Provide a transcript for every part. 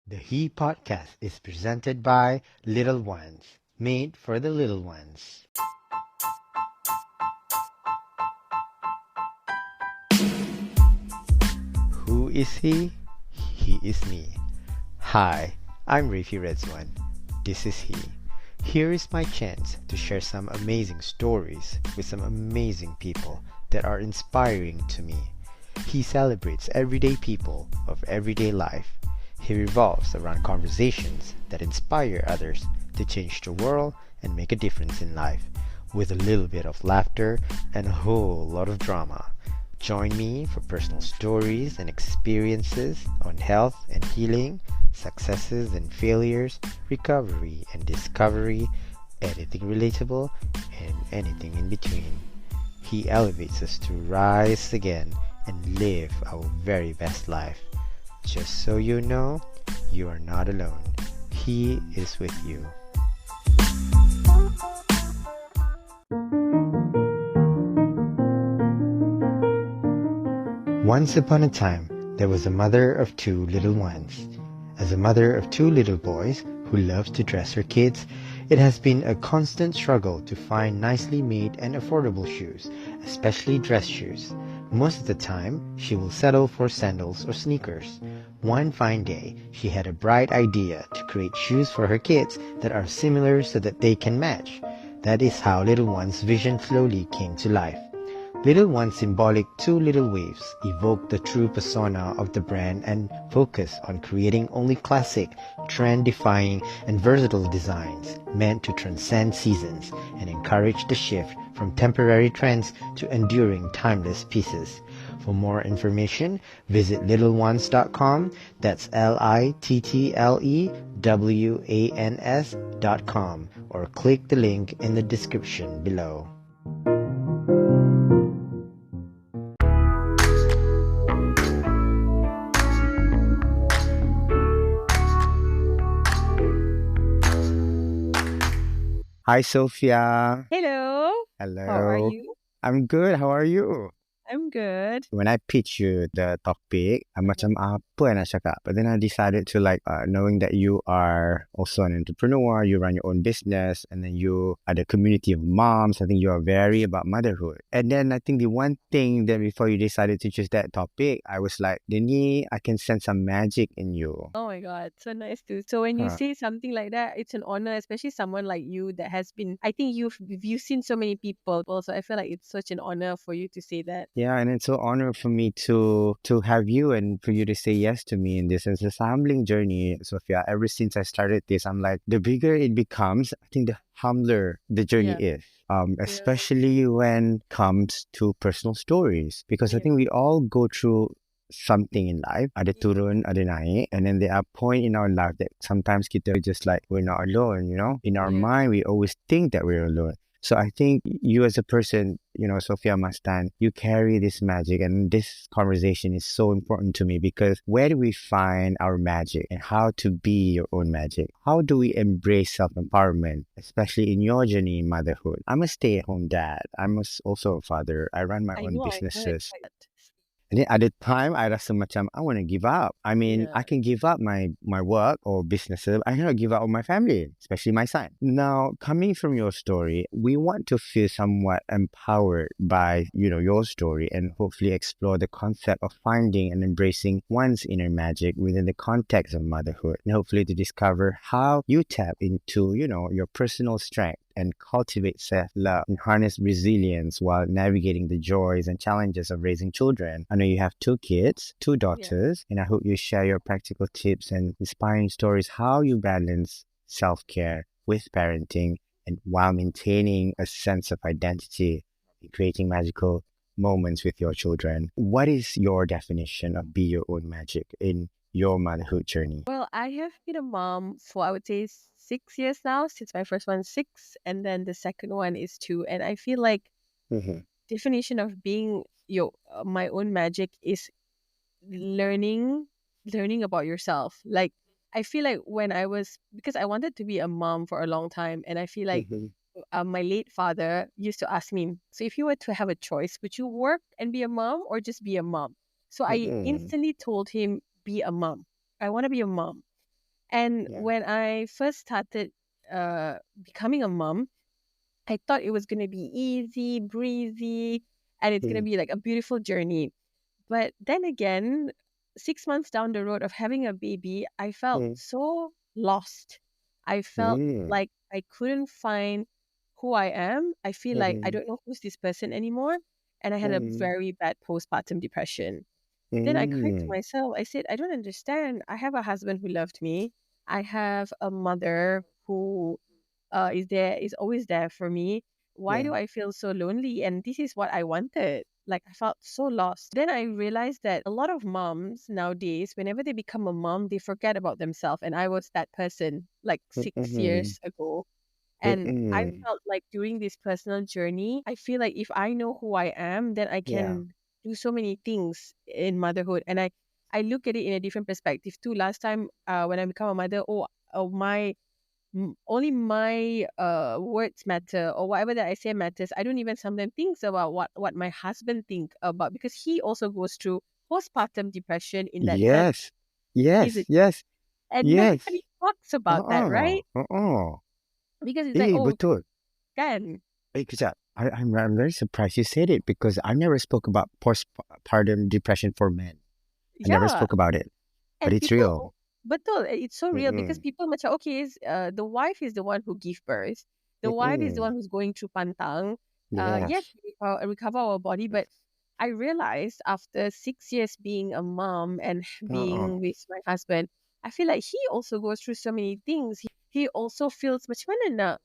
The He podcast is presented by Little Ones, made for the little ones. Who is he? He is me. Hi, I'm Rafi Redswan. This is he. Here is my chance to share some amazing stories with some amazing people that are inspiring to me. He celebrates everyday people of everyday life. He revolves around conversations that inspire others to change the world and make a difference in life, with a little bit of laughter and a whole lot of drama. Join me for personal stories and experiences on health and healing, successes and failures, recovery and discovery, anything relatable, and anything in between. He elevates us to rise again and live our very best life. Just so you know, you are not alone. He is with you. Once upon a time, there was a mother of two little ones. As a mother of two little boys who loves to dress her kids, it has been a constant struggle to find nicely made and affordable shoes, especially dress shoes. Most of the time, she will settle for sandals or sneakers. One fine day, she had a bright idea to create shoes for her kids that are similar so that they can match. That is how Little One's vision slowly came to life. Little One's symbolic two little waves evoke the true persona of the brand and focus on creating only classic, trend-defying, and versatile designs meant to transcend seasons and encourage the shift from temporary trends to enduring timeless pieces. For more information, visit littleones.com. That's LITTLEWANS.com, or click the link in the description below. Hi, Sophia. Hello. How are Hello. you? I'm good. How are you? I'm good. When I pitch you the topic, macam apa nak cakap? But then I decided to knowing that you are also an entrepreneur, you run your own business, and then you are the community of moms. I think you are very about motherhood. And then I think the one thing that before you decided to choose that topic, I was like, Dini, I can sense some magic in you. Oh my God, so nice too. So when you Huh. say something like that, it's an honor, especially someone like you that has been. I think you've seen so many people, so I feel like it's such an honor for you to say that. Yeah, and it's so honor for me to have you and for you to say yes to me in this. It's a humbling journey, Sophia. Ever since I started this, I'm like, the bigger it becomes, I think the humbler the journey Yeah. is. Especially when it comes to personal stories. Because I Yeah. think we all go through something in life. Ada turun, ada naik. And then there are points in our life that sometimes kita just like, we're not alone, you know? In our Yeah. mind, we always think that we're alone. So I think you as a person, Sofia Mastan, you carry this magic, and this conversation is so important to me because where do we find our magic and how to be your own magic? How do we embrace self-empowerment, especially in your journey in motherhood? I'm a stay-at-home dad. Also a father. I run my I own know. I heard businesses. that. And then at the time, I rasa macam, I want to give up. I mean, Yeah. I can give up my work or businesses. I cannot give up on my family, especially my son. Now, coming from your story, we want to feel somewhat empowered by, your story and hopefully explore the concept of finding and embracing one's inner magic within the context of motherhood. And hopefully to discover how you tap into, your personal strength and cultivate self-love and harness resilience while navigating the joys and challenges of raising children. I know you have two kids, two daughters, and I hope you share your practical tips and inspiring stories how you balance self-care with parenting and while maintaining a sense of identity and creating magical moments with your children. What is your definition of be your own magic in your motherhood journey? Well, I have been a mom for, I would say, 6 years now, since my first one's 6, and then the second one is 2. And I feel like Mm-hmm. definition of being my own magic is learning learning about yourself. Like, I feel like when I was, because I wanted to be a mom for a long time, and I feel like Mm-hmm. my late father used to ask me, so if you were to have a choice, would you work and be a mom or just be a mom? So I Mm-hmm. instantly told him, be a mom. I want to be a mom. And Yeah. when I first started becoming a mom, I thought it was going to be easy, breezy, and it's going to Mm, be like a beautiful journey. But then again, 6 months down the road of having a baby, I felt mm, so lost. I felt mm, like I couldn't find who I am. I feel like I mm, don't know who's this person anymore. And I had a mm, very bad postpartum depression. Then I cried to mm. myself. I said, I don't understand. I have a husband who loved me. I have a mother who is always there for me. Why Yeah. do I feel so lonely? And this is what I wanted. Like I felt so lost. Then I realized that a lot of moms nowadays, whenever they become a mom, they forget about themselves. And I was that person like six Mm-mm, years ago. And I mm-mm. felt like during this personal journey, I feel like if I know who I am, then I Yeah. can do so many things in motherhood. And I look at it in a different perspective too. Last time when I become a mother, my only my words matter or whatever that I say matters. I don't even sometimes think about what my husband think about because he also goes through postpartum depression in that third Yes. Yes. season, Yes. and Yes. nobody talks about that, Uh-uh. right? Uh-uh. Because it's like, Eh, oh, betul. can Kejap. I'm very surprised you said it because I never spoke about postpartum depression for men. I never yeah. spoke about it, but And it's people, real. betul, it's so real because Mm-mm. people macam, okay, the wife is the one who give birth. The wife is the Mm-mm. one who's going through pantang. Yes, Yes. we recover our body, but I realized after 6 years being a mom and Uh-uh. being with my husband, I feel like he also goes through so many things. He also feels macam mana nak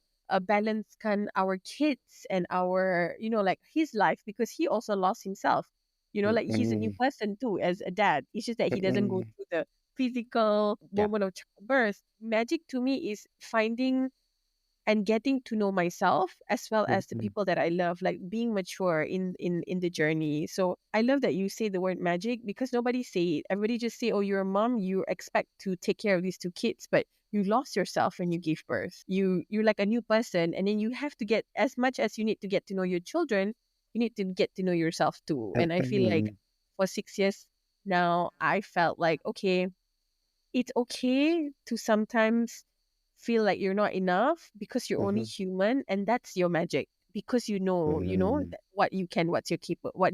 balancekan our kids and our, like his life because he also lost himself. Like he's a new Mm-mm. person too as a dad. It's just that he doesn't go Mm-mm. through the physical Yeah. moment of childbirth. Magic to me is finding and getting to know myself as well as the Mm-mm. people that I love, like being mature in the journey. So I love that you say the word magic because nobody say it. Everybody just say, "Oh, you're a mom. You expect to take care of these two kids, but you lost yourself when you gave birth. You're like a new person, and then you have to get as much as you need to get to know your children. You need to get to know yourself too. And I feel like Mm-mm. for 6 years now, I felt like okay, it's okay to sometimes feel like you're not enough because you're only Mm-hmm. human and that's your magic because Mm. what you can what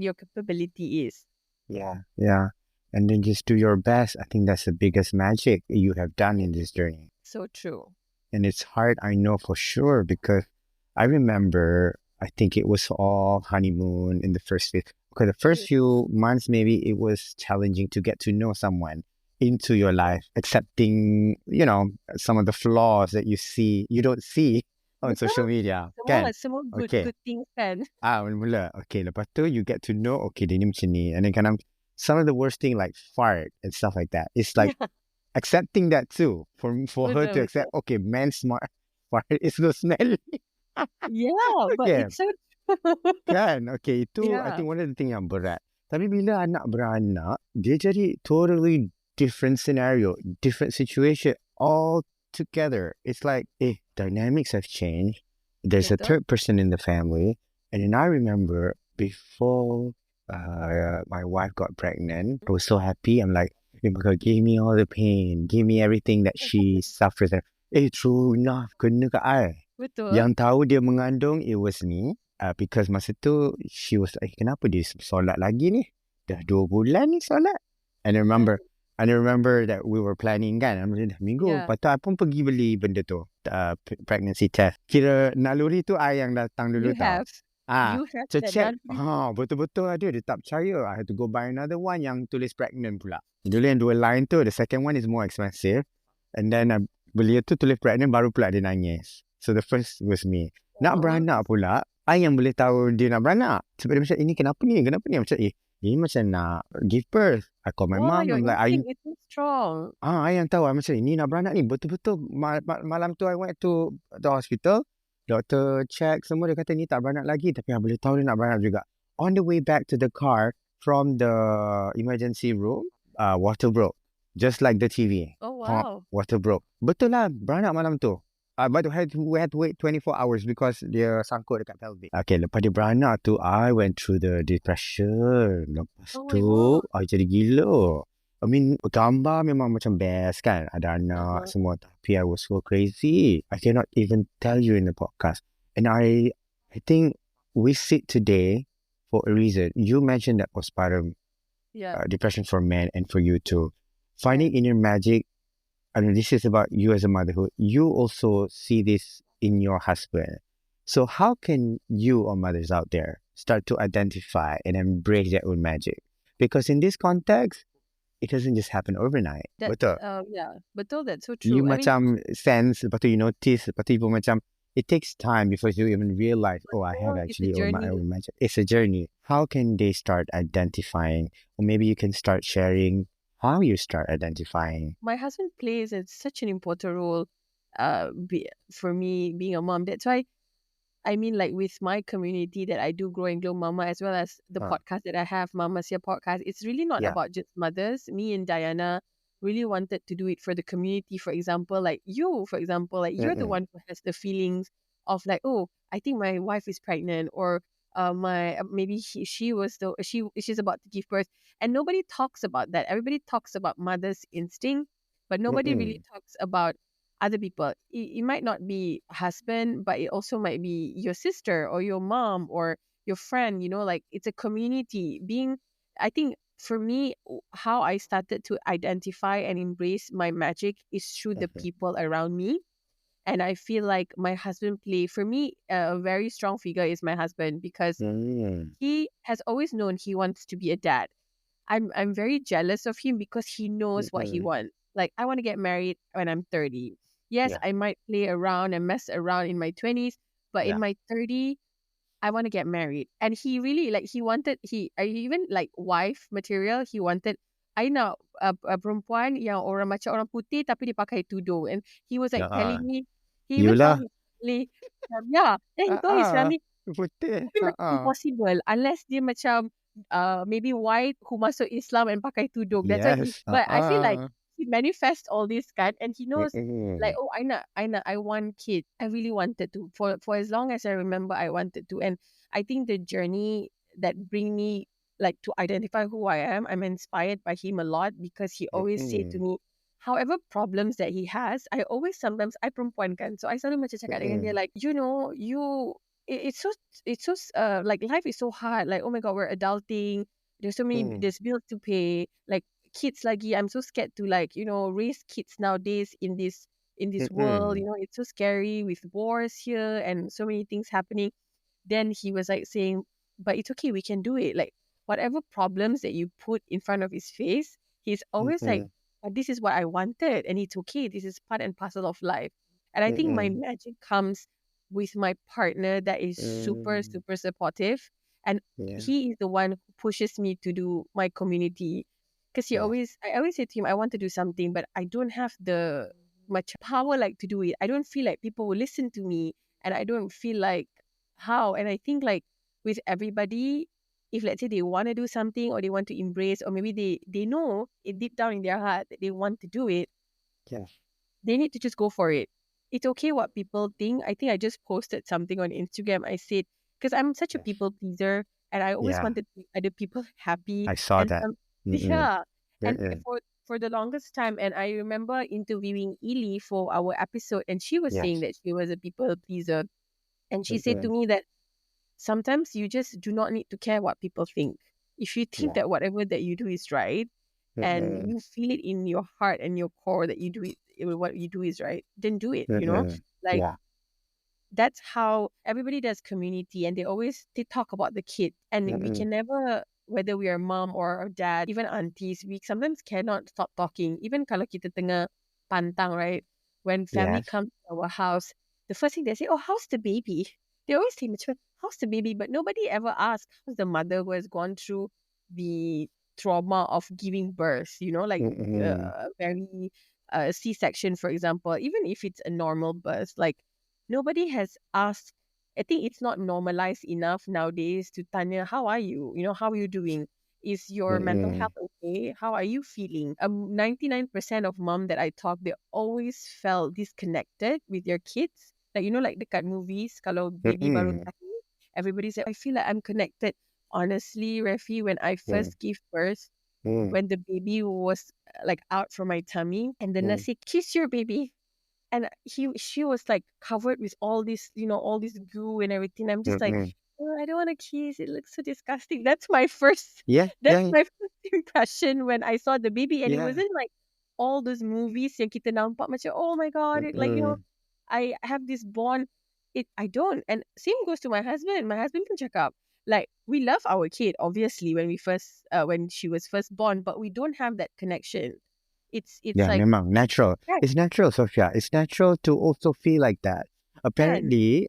your capability is. Yeah. Yeah. And then just do your best. I think that's the biggest magic you have done in this journey. So true. And it's hard, I know for sure, because I remember, I think it was all honeymoon in the first phase. Okay, the first Mm. few months, maybe it was challenging to get to know someone into your life, accepting, some of the flaws that you don't see on Betul. social media. Semua Can? semua Okay. good things kan. Mula. Okay, lepas tu you get to know, okay, dia ni macam ni. And then some of the worst thing like fart and stuff like that. It's like Yeah, accepting that too. For her to betul betul. accept, okay, man smart fart is so smelly. Yeah, but Okay, it's so kan? Okay, itu I yeah, think one of the thing yang berat. Tapi bila anak beranak, dia jadi totally different scenario, different situation all together. It's like, dynamics have changed. There's a betul. third person in the family. And then I remember before my wife got pregnant, I was so happy. I'm like, oh my God, give me all the pain, give me everything that she suffers. True enough, kena ke I. Betul. Yang tahu dia mengandung, it was me. Because masa tu, she was like, kenapa dia solat lagi ni? Dah 2 bulan ni solat. And I remember that we were planning kan, dah minggu. Yeah, Lepas tu, I pun pergi beli benda tu, pregnancy test. Kira naluri tu, I yang datang dulu you tau. have you have that Check, naluri. betul-betul ada, dia tak percaya. I had to go buy another one yang tulis pregnant pula. Dulu yang 2 line tu, the second one is more expensive. And then, beli tu tulis pregnant, baru pula dia nangis. So, the first was me. Nak Oh, beranak pula, I yang boleh tahu dia nak beranak. Sebab dia macam, ini kenapa ni? Kenapa ni? Macam, ini macam nak give birth. I call my wow, mom, your I'm like, instinct is so strong. I yang tahu. I macam, ini nak beranak ni. Betul-betul, malam tu I went to the hospital. Doktor check semua, dia kata, ni tak beranak lagi. Tapi I boleh tahu dia nak beranak juga. On the way back to the car, from the emergency room, water broke. Just like the TV. Oh Pop, wow. water broke. Betul lah, beranak malam tu. But we had to wait 24 hours because dia sangkut dekat pelvic. Okay, lepas dia beranak tu, I went through the depression. Lepas Oh my tu, god. I jadi gila. I mean, gambar memang macam best kan. Ada anak Uh-huh. semua. Tapi I was so crazy. I cannot even tell you in the podcast. And I think we sit today for a reason. You mentioned that postpartum Yeah. depression for men and for you too. Yeah. Finding inner magic. I mean, this is about you as a motherhood. You also see this in your husband. So how can you or mothers out there start to identify and embrace their own magic? Because in this context, it doesn't just happen overnight. That Betul. yeah, betul, that's so You true. I mean, macam sense, lepas tu you notice, lepas tu you pun macam, it takes time before you even realize, oh, I have it's a actually owned my journey. own magic. It's a journey. How can they start identifying? Or maybe you can start sharing how you start identifying. My husband plays such an important role for me being a mom. That's why I mean, like with my community that I do, Growing Glow Mama, as well as the Uh, podcast that I have, Mama's Here podcast, it's really not yeah. about just mothers. Me and Diana really wanted to do it for the community. For example, like you, for example, like you're the Mm-mm. one who has the feelings of like, oh, I think my wife is pregnant, or my maybe she's about to give birth, and nobody talks about that. Everybody talks about mother's instinct, but nobody really Mm-mm. talks about other people. It might not be husband, but it also might be your sister or your mom or your friend, like it's a community. I think for me, how I started to identify and embrace my magic is through the Okay. people around me. And I feel like my husband for me, a very strong figure is my husband because Mm. he has always known he wants to be a dad. I'm very jealous of him because he knows what he Mm-mm. wants. Like I want to get married when I'm 30. Yes, Yeah. I might play around and mess around in my 20s, but in Yeah. my 30, I want to get married. And he really like he wanted I even like wife material, he wanted I know a perempuan yang orang macam orang putih tapi dia pakai tudung. And he was Yeah. like telling me, he You even told lah. his family, yeah, then he told his family, Putih. tapi macam impossible unless dia macam maybe white who masuk Islam and pakai tudung. That's why Yes. but I feel like he manifests all this kan, and he knows like, Mm-mm. oh, I want kid. I really wanted to for as long as I remember I wanted to. And I think the journey that bring me like to identify who I am, I'm inspired by him a lot because he always say to Mm-mm. me, however problems that he has, I always sometimes I perempuan kan, so I selalu macam cakap dengan dia Mm-mm. like, it's so like life is so hard. Like, oh my god, we're adulting. Mm. There's bills to pay. Like kids lagi. I'm so scared to like, raise kids nowadays in this world. Mm-mm. It's so scary with wars here and so many things happening. Then he was like saying, but it's okay, we can do it. Like whatever problems that you put in front of his face, he's always like, Mm-mm. but this is what I wanted and it's okay. This is part and parcel of life. And I think my Mm-mm. magic comes with my partner that is super, Mm. super supportive. And Yeah. he is the one who pushes me to do my community. Because Yeah. I always say to him, I want to do something, but I don't have the much power like to do it. I don't feel like people will listen to me, and I don't feel like how. And I think like with everybody, if let's say they want to do something or they want to embrace, or maybe they know it deep down in their heart that they want to do it, Yeah. they need to just go for it. It's okay what people think. I think I just posted something on Instagram. I said, because I'm such a Yes. people pleaser and I always Yeah. wanted to make other people happy. I saw And that. Mm-mm. yeah. And Mm-mm. for the longest time, and I remember interviewing Ely for our episode, and she was saying Yes. that she was a people pleaser. And she said to Mm-mm. me that sometimes you just do not need to care what people think. If you think Yeah. that whatever that you do is right, and Mm-mm. you feel it in your heart and your core that you do it, what you do is right, then do it. Mm-mm. Like Yeah. that's how everybody does community, and they talk about the kid, and we Mm-mm. can never, whether we are mom or dad, even aunties, we sometimes cannot stop talking. Even kalau kita tengah pantang, right, when family Yes. comes to our house, the first thing they say, oh, how's the baby? They always say, "Macam, how's the baby?" But nobody ever asks how's the mother who has gone through the trauma of giving birth, like Mm-mm. very C-section, for example. Even if it's a normal birth, like nobody has asked. I think it's not normalized enough nowadays to tanya, how are you? How are you doing? Is your mental Mm-mm. health okay? How are you feeling? 99% of mom that I talk, they always felt disconnected with their kids. Like, like dekat movies, kalau baby baru Mm-mm. lahir, everybody said, I feel like I'm connected. Honestly, Refi, when I Mm. first gave birth, Mm, when the baby was like out from my tummy, and the nurse mm, said, "Kiss your baby." And she was like covered with all this, all this goo and everything. I'm just like, mm. "Oh, I don't want to kiss. It looks so disgusting." That's my first Yeah, that's yeah, my first impression when I saw the baby, and it yeah. wasn't like all those movies yang kita nampak macam, oh my god, it, like, Mm, I have this bond. I don't. And same goes to my husband. My husband pun cakap, like, we love our kid obviously when she was first born, but we don't have that connection. It's yeah, like, memang natural. kan, It's natural, Sophia. It's natural to also feel like that. kan. Apparently,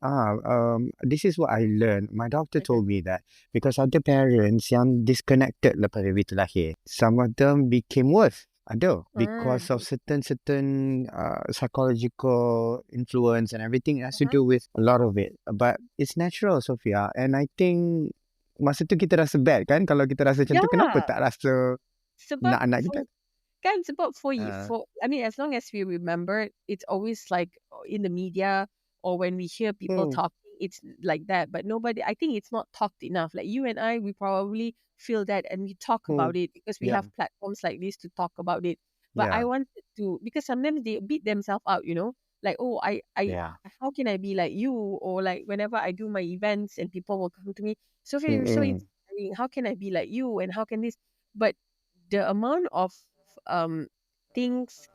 this is what I learned. My doctor Okay. told me that because other parents yang disconnected lepas baby tu lahir, some of them became worse. Ada Ah, because of certain psychological influence and everything. It has to uh-huh. do with a lot of it. But it's natural, Sophia. And I think masa tu kita rasa bad kan kalau kita rasa macam tu. Kenapa Yeah, tak rasa sebab nak anak kita? for kan, sebab Uh, for I mean, as long as we remember, it's always like in the media or when we hear people hmm, talking, it's like that. But nobody, I think it's not talked enough. Like you and I, we probably feel that and we talk hmm, about it because we yeah, have platforms like this to talk about it. But I yeah, wanted to, because sometimes they beat themselves out, like, oh, yeah. how can I be like you? Or like whenever I do my events and people will come to me, Sophia, you're so Mm-mm. inspiring. How can I be like you? And how can this? But the amount of um things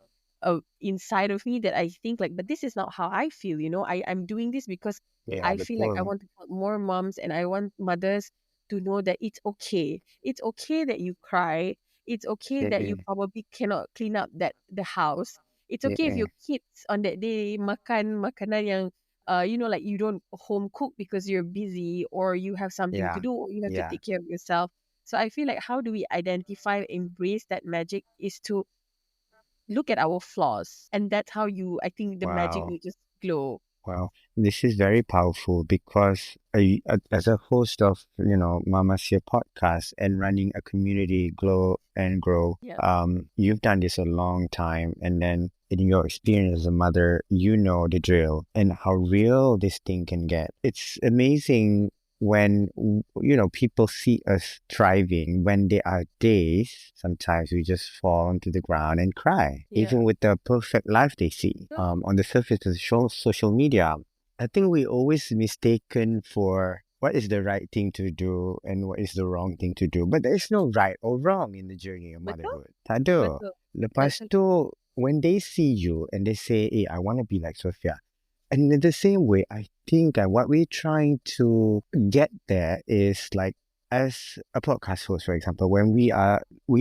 inside of me that I think like, but this is not how I feel, I'm doing this because Yeah, I feel like I betul. want to help more moms, and I want mothers to know that it's okay. It's okay that you cry. It's okay that you Mm-mm. probably cannot clean up the house. It's okay if Mm-mm. your kids on that day makan makanan yang like you don't home cook because you're busy or you have something to Yeah, do or you have to yeah. take care of yourself. So I feel like how do we identify, embrace that magic is to look at our flaws. And that's how I think the magic Wow. will just glow. Wow, this is very powerful because as a host of, Mama Share podcast and running a community glow and grow, Yeah. you've done this a long time. And then in your experience as a mother, you know the drill and how real this thing can get. It's amazing when, people see us thriving, when there are days, sometimes we just fall onto the ground and cry, Yeah. even with the perfect life they see Yeah. on the surface of social media. I think we always mistaken for what is the right thing to do and what is the wrong thing to do. But there is no right or wrong in the journey of Betul? motherhood. Tak ada. Betul. That's Lepas so tu, when they see you and they say, hey, I want to be like Sophia, and in the same way, I think what we're trying to get there is like, as a podcast host, for example, when we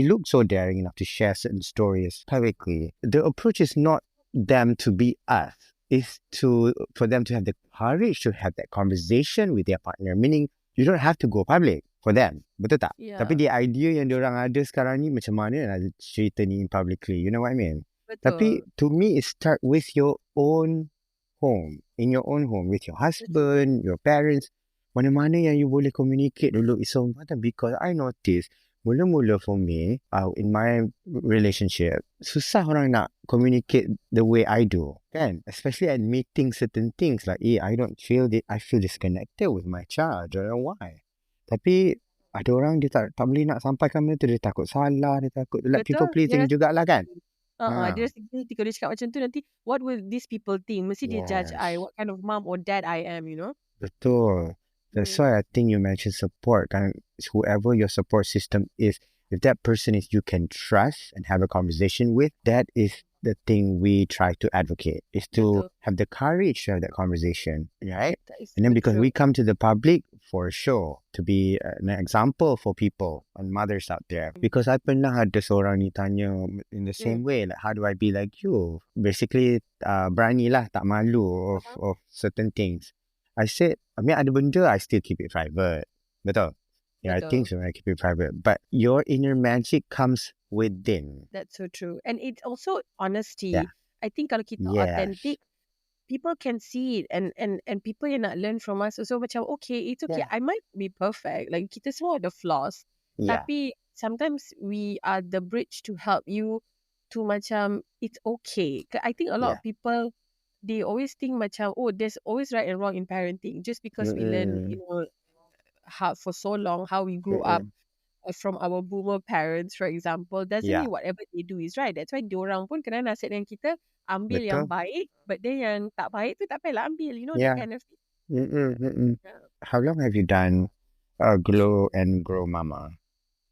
look so daring enough to share certain stories publicly, the approach is not them to be us. Is for them to have the courage to have that conversation with their partner. Meaning, you don't have to go public for them. Betul tak? Tapi yeah. the idea yang diorang ada sekarang ni macam mana nak cerita ni publicly. You know what I mean? Tapi Betul. to me, it start with your own home, in your own home, with your Betul. husband, your parents. Mana-mana yang you boleh communicate dulu is so important because I notice mula-mula for me, in my relationship, susah orang nak communicate the way I do, kan? Especially admitting certain things like, I don't feel I feel disconnected with my child. I don't know why. Tapi ada orang dia tak boleh nak sampaikan benda tu, dia takut salah, dia takut like people Betul. Dia pleasing rasa jugalah kan? dia Ha. rasa guilty kalau dia cakap macam tu, nanti what will these people think? Mesti dia judge I, Yes. what kind of mom or dad I am, Betul. That's Mm. why I think you mentioned support. Kan, whoever your support system is, if that person is you can trust and have a conversation with, that is the thing we try to advocate, is to Betul. have the courage to have that conversation, right? That is And then so because true. we come to the public for sure to be an example for people and mothers out there. Because I pernah ada seorang ni tanya in the same way, like how do I be like you? Basically, berani lah, tak malu of certain things. I said, I mean, ada benda I still keep it private. Betul? Yeah, I think Betul. so. I keep it private. But your inner magic comes within. That's so true. And it's also Yeah. honesty. I think kalau kita Yes. authentic, people can see it, and people yang nak learn from us also macam, okay, it's okay. Yeah. I might be perfect. Like kita semua ada flaws. Yeah. Tapi sometimes we are the bridge to help you to macam it's okay. I think a lot Yeah. of people, they always think macam, oh, there's always right and wrong in parenting just because we learn, Mm-mm. how for so long how we grew up Mm-mm. from our boomer parents, for example, doesn't Yeah, mean whatever they do is right. That's why diorang pun kena nasihat dengan kita, ambil yang betul. baik, but then yang tak baik tu tak payahlah ambil, that Yeah. kind of thing. Mm-mm. Yeah. How long have you done Glow and Grow Mama?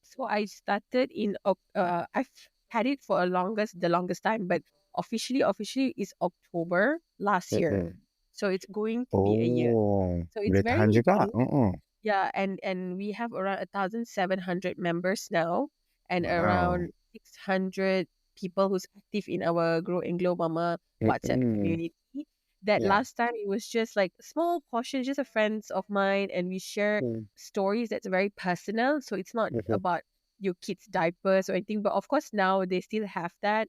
So I started I've had it for the longest time, but officially is October last year. Mm-mm. So it's going to be a year. Oh, So it's boleh very tahan juga. new. Yeah, and we have around 1,700 members now, and Wow. around 600 people who's active in our Grow and Glow Mama WhatsApp Mm-mm. community. That Yeah. last time it was just like a small portion, just a friends of mine, and we share Mm. stories that's very personal. So it's not Mhm. about your kids' diapers or anything, but of course now they still have that.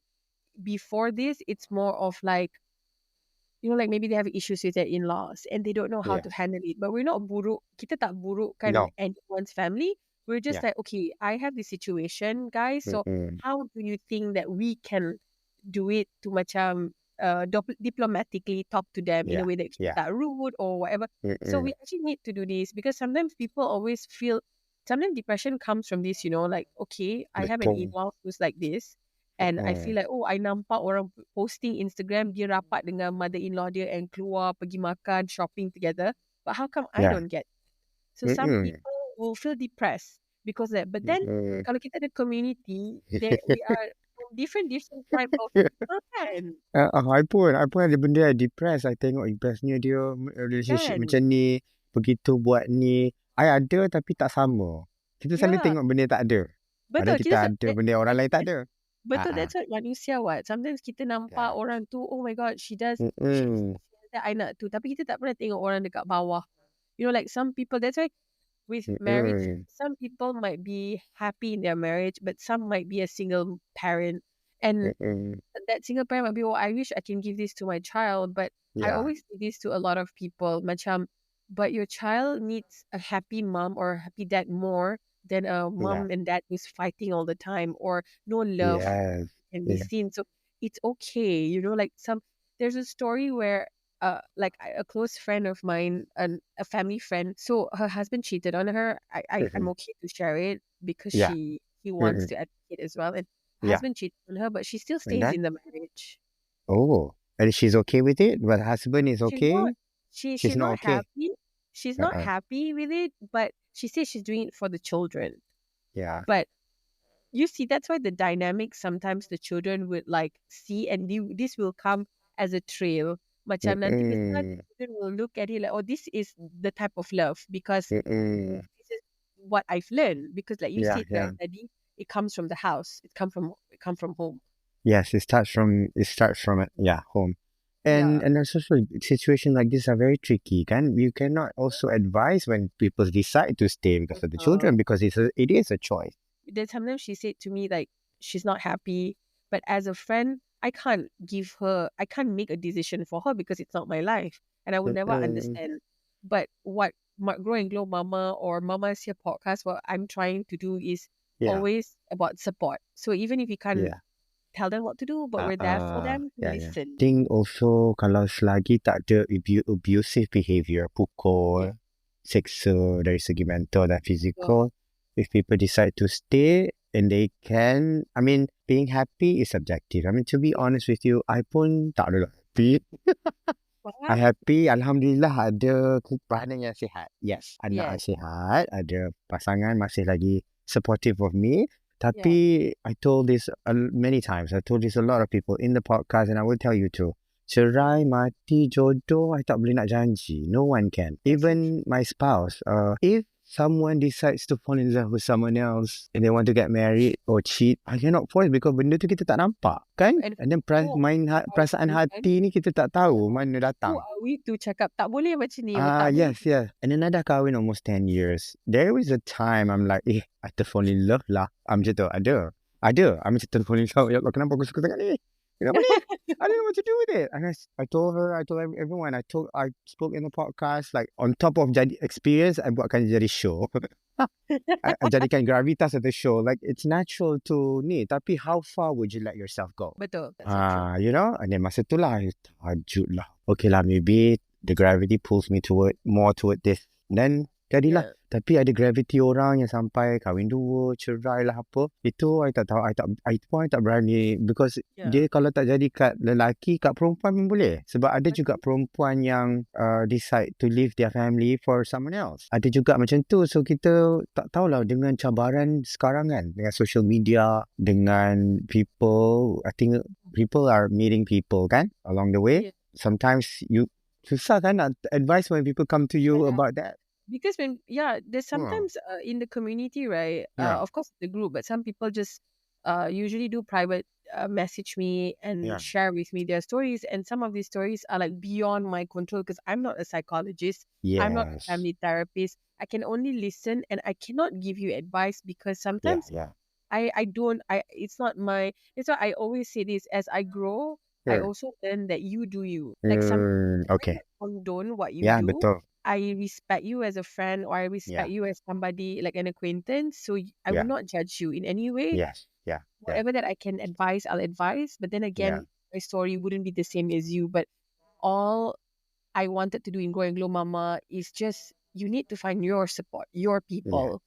Before this, it's more of like, like maybe they have issues with their in-laws and they don't know how Yeah. to handle it. But we're not buruk. Kita tak burukkan No. anyone's family. We're just Yeah. like, okay, I have this situation, guys. So Mm-mm. how do you think that we can do it to macam diplomatically talk to them in a Yeah. way that kita Yeah. tak rude or whatever. So Mm-mm. we actually need to do this because sometimes people always feel, sometimes depression comes from this, like, okay, I have an Betul. in-law who's like this. And I feel like, I nampak orang posting Instagram, dia rapat dengan mother-in-law dia and keluar, pergi makan, shopping together. But how come I Yeah. don't get? So some Mm-mm. people will feel depressed because of that. But then, Mm-mm. kalau kita ada community, we are from different type of people kan? I pun ada benda I depressed. I tengok bestnya dia relationship Kan? macam ni, begitu buat ni. I ada tapi tak sama. Kita selalu Yeah. tengok benda tak ada. Padahal Betul. kita ada benda orang lain tak ada. Betul, Ah, that's what manusia what. Sometimes kita nampak yeah. orang tu, oh my God, she does, she Mm-mm. that, I nak tu. Tapi kita tak pernah tengok orang dekat bawah. Like some people, that's why with marriage, Mm-mm. some people might be happy in their marriage, but some might be a single parent. And Mm-mm. that single parent might be, I wish I can give this to my child. But I Yeah. always say this to a lot of people, macam, but your child needs a happy mom or a happy dad more than a Yeah. mom and dad who's fighting all the time or no love Yes. can be Yeah. seen. So it's okay, like there's a story where like a close friend of mine, a family friend, so her husband cheated on her. I'm Mm-mm. okay to share it because Yeah. he wants Mm-mm. to advocate as well. And her Yeah. husband cheated on her, but she still And stays then? in the marriage. Oh. And she's okay with it? But husband is She's not okay? she's She's not not okay? happy. She's not Uh-uh. happy with it, but she says she's doing it for the children. Yeah. But you see, that's why the dynamic sometimes the children would like see, and this will come as a trail. Macam nanti besar, the Mm-mm. children will look at it like, oh, this is the type of love because Mm-mm. this is what I've learned. Because like you Yeah, said, yeah. right, Daddy, it comes from the house. It come from home. Yes, it starts from home. And Yeah. and also situations like this are very tricky. You cannot also advise when people decide to stay because of the children because it is a choice. Then sometimes she said to me like she's not happy, but as a friend, I can't make a decision for her because it's not my life, and I would never Mm-mm. understand. But what Grow and Glow Mama or Mama's Here podcast, what I'm trying to do is Yeah, always about support. So even if you can't yeah. tell them what to do, but we're there for them to Yeah. listen. Think also kalau selagi tak ada abusive behavior, pukul, seksa dari segi mental dan physical, if people decide to stay and they can, I mean, being happy is subjective. I mean, to be honest with you, I pun tak ada happy. I happy, Alhamdulillah ada kebahagiaan yang sihat. Yes, anak yang sihat, ada pasangan masih lagi supportive of me. Tapi I told this many times. I told this a lot of people in the podcast and I will tell you too. Cerai, mati, jodoh, I tak boleh nak janji. No one can. Even my spouse. If someone decides to fall in love with someone else and they want to get married or cheat, I cannot force because benda tu kita tak nampak. Kan? And then perasaan hati ni kita tak tahu mana datang. Who are we to cakap tak boleh macam ni? Yes. And then dah kahwin almost 10 years. There was a time I'm like, I terfall in love lah. I'm macam tu, ada. I'm macam terfall in love. Ya Allah, kenapa aku suka sangat ni? Kenapa ni? I don't know what to do with it. And I told her, I told everyone, I spoke in the podcast, like on top of jadi experience, I buatkan jadi show. I jadikan gravitas of the show. Like it's natural to ni. Tapi how far would you let yourself go? Betul. That's so true. You know? And then masa tu lah, tahajud lah. Okay lah, maybe the gravity pulls me more toward this. Then Jadilah, Yeah. tapi ada gravity orang yang sampai kahwin dua, cerai lah apa. Itu I tak tahu, I tak berani because Yeah. dia kalau tak jadi kat lelaki, kat perempuan pun boleh. Sebab ada juga perempuan yang decide to leave their family for someone else. Ada juga macam tu. So kita tak tahulah dengan cabaran sekarang kan, dengan social media, dengan people, I think people are meeting people kan along the way. Yeah. Sometimes you susah kan nak advice when people come to you Yeah. about that. Because there's sometimes in the community, right? Yeah. Of course the group, but some people just usually do private message me and Yeah. share with me their stories, and some of these stories are like beyond my control because I'm not a psychologist, I'm not a Yes. family therapist. I can only listen and I cannot give you advice because Yeah. sometimes Yeah. I don't I it's not my it's why I always say this, as I grow I Sure. also learn that you do you. Like some Okay. condone what you Yeah, do. betul. I respect you as a friend, or I Yeah. respect you as somebody like an acquaintance. So I Yeah. will not judge you in any way. Yes. Yeah. Yeah. Whatever that I can advise, I'll advise. But then Yeah. again, my story wouldn't be the same as you. But all I wanted to do in Grow and Glow Mama is just you need to find your support, your Yeah. people,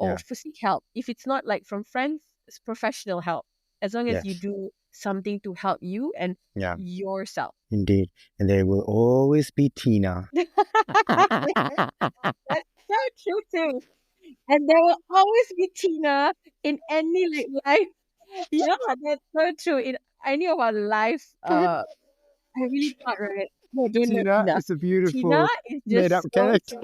or Yeah. seek help. If it's not like from friends, it's professional help. As long as you Yes. do something to help you and Yeah. yourself. Indeed. And there will always be Tina. That's so true too. And there will always be Tina in any like life. Yeah, that's so true. In any of our life, I really thought, right? No, don't know Tina Tina. is a Tina beautiful is made just up so character.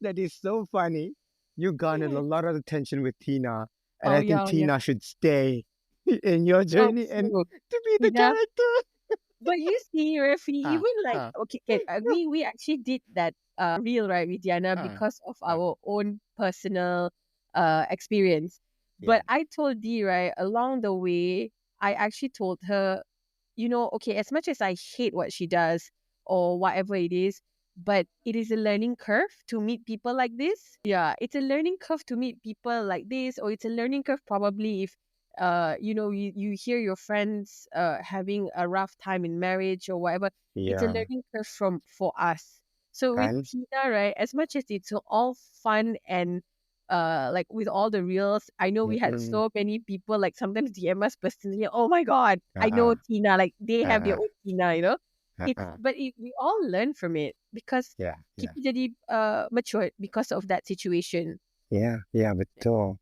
That is so funny. You garnered a lot of attention with Tina. And oh I think yeah, yeah. Tina should stay in your So journey and true. to be the Tina. character. But you see, Rafi, Ah, even like ah, okay, we actually did that reel right with Diana ah, because of ah. our own personal experience. Yeah. But I told Dee, right, along the way, I actually told her, okay, as much as I hate what she does or whatever it is, but it is a learning curve to meet people like this. Yeah, it's a learning curve to meet people like this, or it's a learning curve probably if you hear your friends having a rough time in marriage or whatever. It's a Yeah. learning curve for us. So with Kan? Tina, right, as much as it's all fun and like with all the reels, I know we had Mm-mm. so many people like sometimes DM us personally, oh my god, I know Uh-uh. Tina, like they have their Uh-uh. own Tina. Uh-uh. We all learn from it because Yeah. Yeah. kita jadi matured because of that situation. Yeah. Yeah. Betul.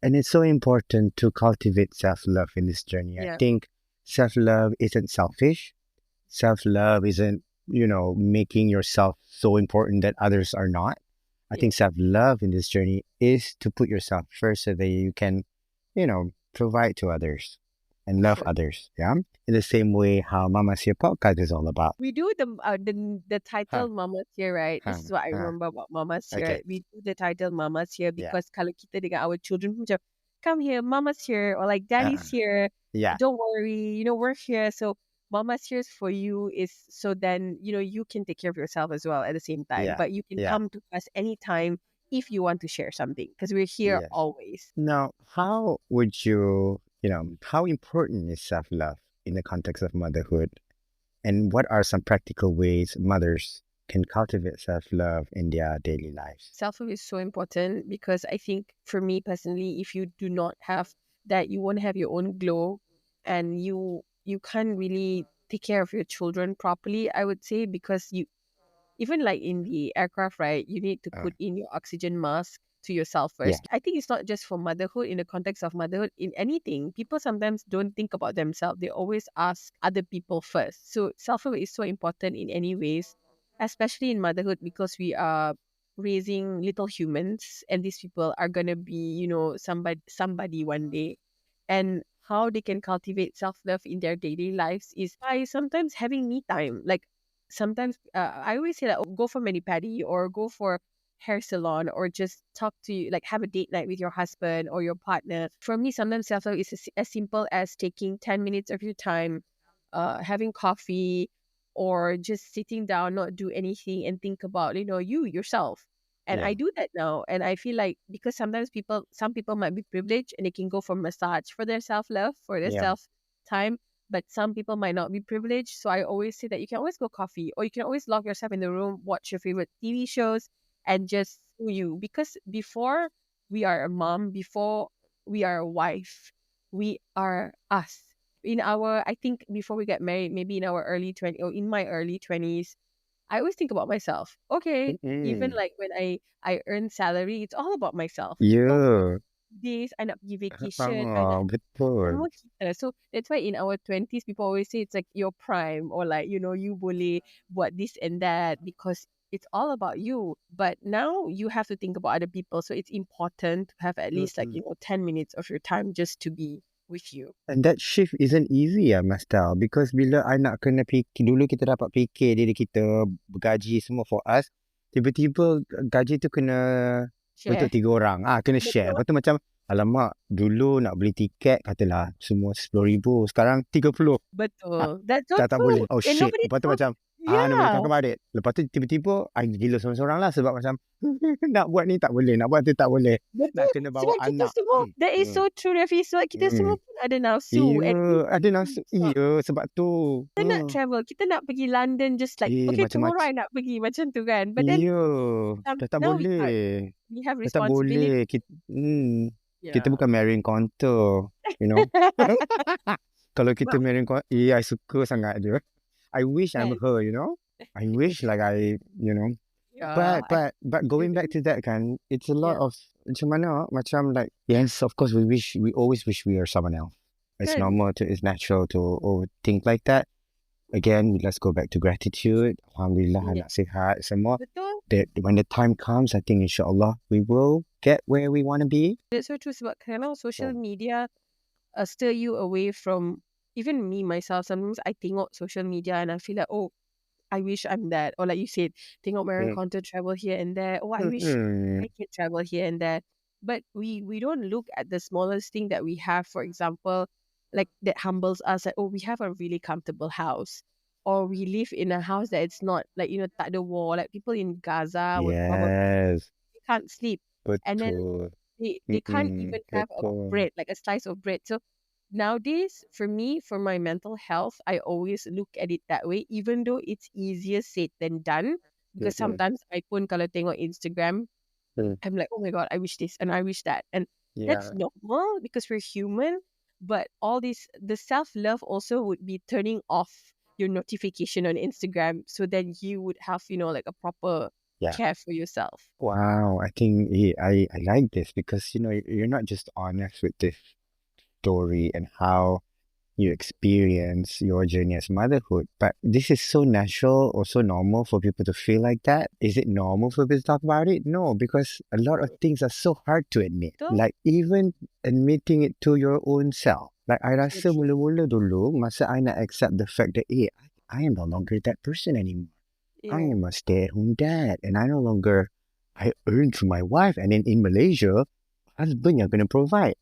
And it's so important to cultivate self-love in this journey. I Yeah. think self-love isn't selfish. Self-love isn't, making yourself so important that others are not. I Yeah. think self-love in this journey is to put yourself first so that you can, provide to others and love Sure. others. Yeah. In the same way how Mama's Here podcast is all about. We do the title Huh. Mama's Here, right? This Huh. is what I Huh. remember about Mama's Here. Okay. We do the title Mama's Here Yeah. because kalau kita dengan our children macam, come here, Mama's here, or like Daddy's Uh-uh. here. Yeah. Don't worry, we're here. So Mama's here for you is so then you can take care of yourself as well at the same time. Yeah. But you can Yeah. come to us anytime if you want to share something because we're here Yes. always. Now, how would you, how important is self-love in the context of motherhood? And what are some practical ways mothers can cultivate self-love in their daily lives? Self-love is so important because I think for me personally, if you do not have that, you won't have your own glow, and you can't really take care of your children properly, I would say, because you even like in the aircraft, right, you need to Uh, put in your oxygen mask to yourself yeah. first. I think it's not just for motherhood, in the context of motherhood, in anything. People sometimes don't think about themselves. They always ask other people first. So self-love is so important in any ways, especially in motherhood, because we are raising little humans and these people are gonna be, somebody one day. And how they can cultivate self-love in their daily lives is by sometimes having me time. Like sometimes I always say that, go for mani pedi or go for hair salon or just talk to you, like have a date night with your husband or your partner. For me, sometimes self love is as simple as taking 10 minutes of your time, having coffee, or just sitting down, not do anything and think about, you yourself. And Yeah. I do that now. And I feel like because sometimes some people might be privileged and they can go for massage for their self love, for their Yeah. self time, but some people might not be privileged. So I always say that you can always go coffee or you can always lock yourself in the room, watch your favorite TV shows, and just sue you. Because before we are a mom, before we are a wife, we are us. In our, I think before we get married, maybe in our early 20s or in my early 20s, I always think about myself. Okay, even Mm-mm. like when I earn salary, it's all about myself. Oh, Ya. this, I nak pergi vacation, I nak Ah, betul. semua kita. So that's why in our 20s, people always say it's like your prime, or like, you boleh buat this and that because it's all about you. But now you have to think about other people. So it's important to have at least like, Mm-mm. 10 minutes of your time just to be with you. And that shift isn't easy Mas Tau. Because bila I nak kena fikir, dulu kita dapat fikir diri kita, bergaji semua for us. Tiba-tiba gaji tu kena untuk Share. 3 orang. Kena share. Betul. Lepas tu macam, alamak, dulu nak beli tiket, katalah semua 10,000. Sekarang 30. Betul. That's so Tak boleh. true. Oh And shit. nobody Lepas tu talks. macam, nak boleh Yeah. talk about it. Lepas tu tiba-tiba, I gila seorang-seorang lah sebab macam, nak buat ni tak boleh, nak buat tu tak boleh. Nak Betul. kena bawa Sebab kita anak. semua, that is Hmm. so true, Rafi. Sebab kita semua Hmm. pun ada nafsu. And Iya, ada nafsu. Iya, sebab tu. kita nak travel. Kita nak pergi London just like, okay, tomorrow Macam-macam. I nak pergi. Macam tu kan. But then, Iya, dah tak now we boleh. can't. We have Dah tak responsibility. boleh. Kita Yeah. bukan marrying counter, you know. Kalau kita But, marrying counter, I suka sangat dia. I wish I'm kan? her, you know. I wish like I, you know. Yeah. But going back to that kan, it's a lot Yeah. of macam mana, macam like, yes, of course we always wish we are someone else. It's Kan? normal it's natural to overthink like that. Again, let's go back to gratitude. Alhamdulillah, Yeah. anak sihat semua. Betul. That when the time comes, I think insyaAllah we will get where we want to be. That's so true. Sebab kadang social media steer you away from, even me myself. Sometimes I tengok social media and I feel like, oh, I wish I'm that. Or like you said, tengok Marion Conter travel here and there. Oh, I wish I could travel here and there. But we don't look at the smallest thing that we have. For example, like that humbles us. Like, oh, we have a really comfortable house. Or we live in a house that it's not like, tak ada wall. Like people in Gaza would probably Yes, can't sleep. And then betul. they can't even have a Betul. bread, like a slice of bread. So nowadays, for me, for my mental health, I always look at it that way, even though it's easier said than done. Because sometimes I pun kalau tengok Instagram, I'm like, oh my God, I wish this and I wish that. And that's normal because we're human. But all this, the self-love also would be turning off your notification on Instagram. So then you would have, like a proper care for yourself. Wow, I think I like this because you're not just honest with this story and how you experience your journey as motherhood, but this is so natural or so normal for people to feel like that. Is it normal for people to talk about it? No, because a lot of things are so hard to admit. Like even admitting it to your own self. Like I rasa mula-mula dulu masa I nak accept the fact that I am no longer that person anymore. I am a stay-at-home dad and I earn through my wife, and then in Malaysia, husband yang kena provide.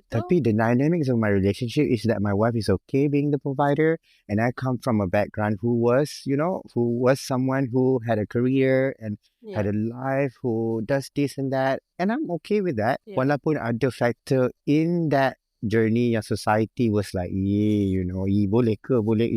Tapi the dynamics of my relationship is that my wife is okay being the provider, and I come from a background who was someone who had a career and had a life, who does this and that, and I'm okay with that. Walaupun ada factor in that journey yang society was like, boleh ke, boleh,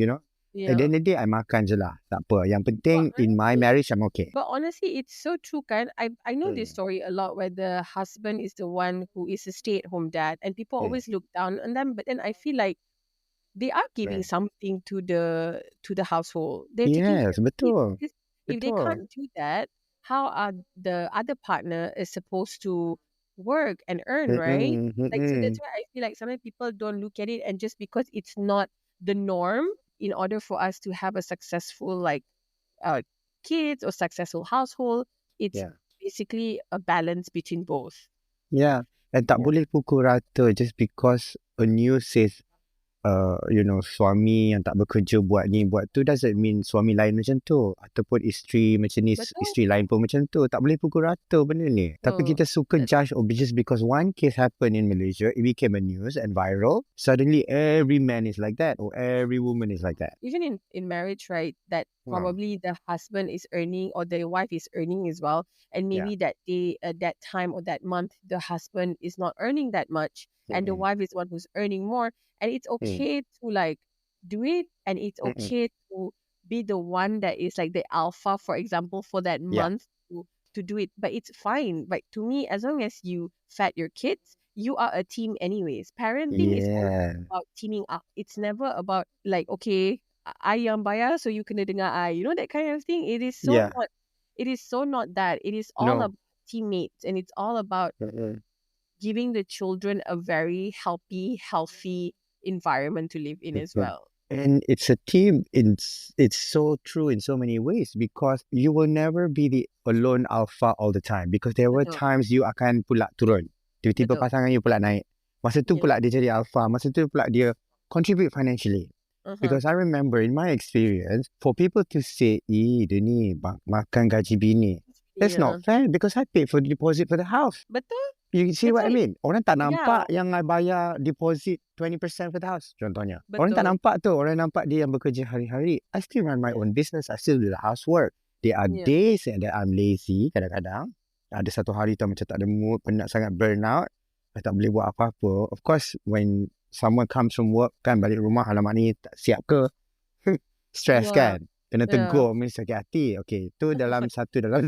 At the end of the day, I makan je lah. Tak apa. Yang penting, in my marriage, I'm okay. But honestly, it's so true, kan? I know this story a lot where the husband is the one who is a stay-at-home dad and people always look down on them. But then I feel like they are giving something to the household. They're taking care of the kids. Betul. Because if they can't do that, how are the other partner is supposed to work and earn, right? Like, so that's why I feel like sometimes people don't look at it, and just because it's not the norm, in order for us to have a successful kids or successful household, it's basically a balance between both. Yeah. And tak boleh pukul rata just because a news says suami yang tak bekerja buat ni buat tu doesn't mean suami lain macam tu, ataupun isteri macam ni, isteri lain pun macam tu. Tak boleh pukul rata benda ni. Tapi kita suka judge just because one case happened in Malaysia, it became a news and viral, suddenly every man is like that or every woman is like that. Even in marriage, right, that probably the husband is earning or the wife is earning as well, and maybe that day, that time or that month, the husband is not earning that much and the wife is the one who's earning more. And it's okay to like do it, and it's okay to be the one that is like the alpha, for example, for that month, to to do it, but it's fine. But to me, as long as you fed your kids, you are a team anyways. Parenting is always Yeah. about teaming up. It's never about like, okay, I yang bayar, so you kena dengar I. You know, that kind of thing. Yeah. It is so not that. It is all No. about teammates, and it's all about Mm-mm. giving the children a very healthy environment to live in as Betul. well. And it's a team. It's so true in so many ways because you will never be the alone alpha all the time because there were Betul, times you akan pula turun. Tiba-tiba betul. pasangan you pula naik. Masa tu Yeah. pula dia jadi alpha. Masa tu pula dia contribute financially. Uh-huh. Because I remember in my experience, for people to say, dia ni makan gaji bini. That's Yeah. not fair because I paid for the deposit for the house. Betul. You see That's what I why, mean? Orang tak yeah, nampak yang I bayar deposit 20% for the house, contohnya. Orang tak betul. nampak tu. Orang nampak dia yang bekerja hari-hari. I still run my Yeah. own business. I still do the housework. There are Yeah. days that I'm lazy kadang-kadang. Ada satu hari tu macam tak ada mood, penat sangat, burnout. I tak boleh buat apa-apa. Of course, when someone comes from work, kan balik rumah, alamak ni tak siap ke? Stress Yeah. kan? Kena Yeah. tegur, mesti sakit hati. Okay, tu dalam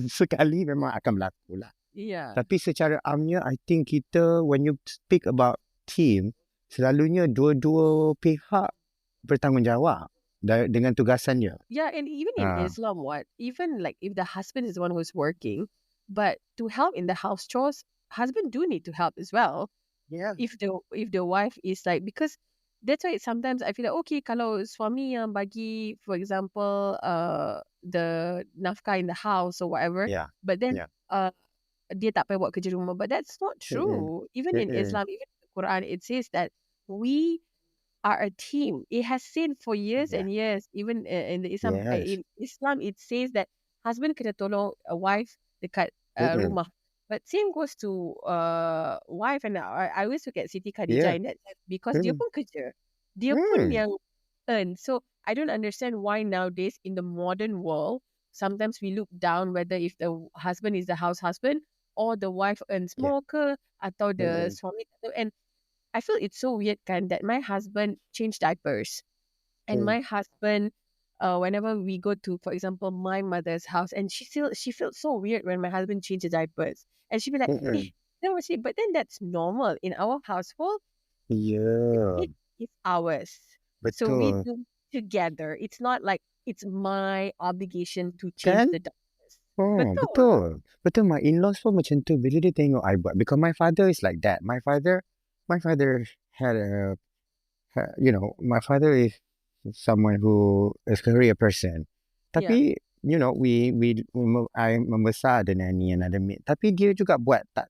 sekali memang akan berlaku lah. Yeah. Tapi secara amnya, I think kita, when you speak about team, selalunya dua-dua pihak bertanggungjawab dengan tugasannya. Yeah, and even in Islam, even like if the husband is the one who's working, but to help in the house chores, husband do need to help as well. Yeah. If the wife is like, because that's why sometimes I feel like, okay, kalau suami yang bagi, for example, the nafkah in the house or whatever, Yeah. but then Yeah. dia tak payah buat kerja rumah. But that's not true. Even in Islam, even in the Quran, it says that we are a team. It has said for years Yeah. and years, even in the Islam, Yes. in Islam, it says that husband kena tolong a wife dekat rumah. But same goes to wife, and I always look at Siti Khadijah Yeah. in that sense because dia pun kerja, dia pun yang earn. So I don't understand why nowadays in the modern world sometimes we look down whether if the husband is the house husband or the wife earns Yeah. more ke atau the suami. And I feel it's so weird kan that my husband changed diapers and my husband whenever we go to, for example, my mother's house, and she felt so weird when my husband changes diapers, and she'd be like, no, but then that's normal in our household. Yeah. It is ours, so we Betul. do together. It's not like it's my obligation to Kan? change the diapers. Betul. Betul, my in-laws pun macam tu. Bila dia tengok I buat. Because my father is like that. My father had a, my father is someone who is a career person. Tapi, I membesar dengan ni another mate. Tapi dia juga buat tak,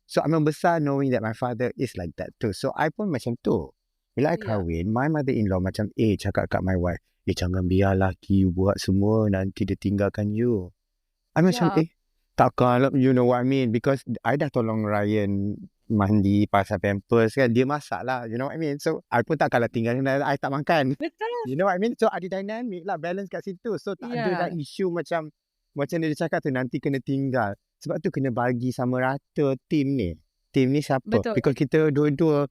So I membesar knowing that my father is like that too. So I pun macam tu. Bila I kahwin, my mother-in-law macam, cakap kat my wife, jangan biar laki you buat semua, nanti dia tinggalkan you. I macam, takkan, you know what I mean? Because I dah tolong Ryan mandi, pasang pampers kan, dia masak lah, you know what I mean? So, I pun takkanlah tinggalkan, I tak makan. Betul. You know what I mean? So, ada dynamic lah, balance kat situ. So, tak ada dah isu macam dia cakap tu, nanti kena tinggal. Sebab tu kena bagi sama rata team ni. Team ni siapa? Betul. Because kita dua-dua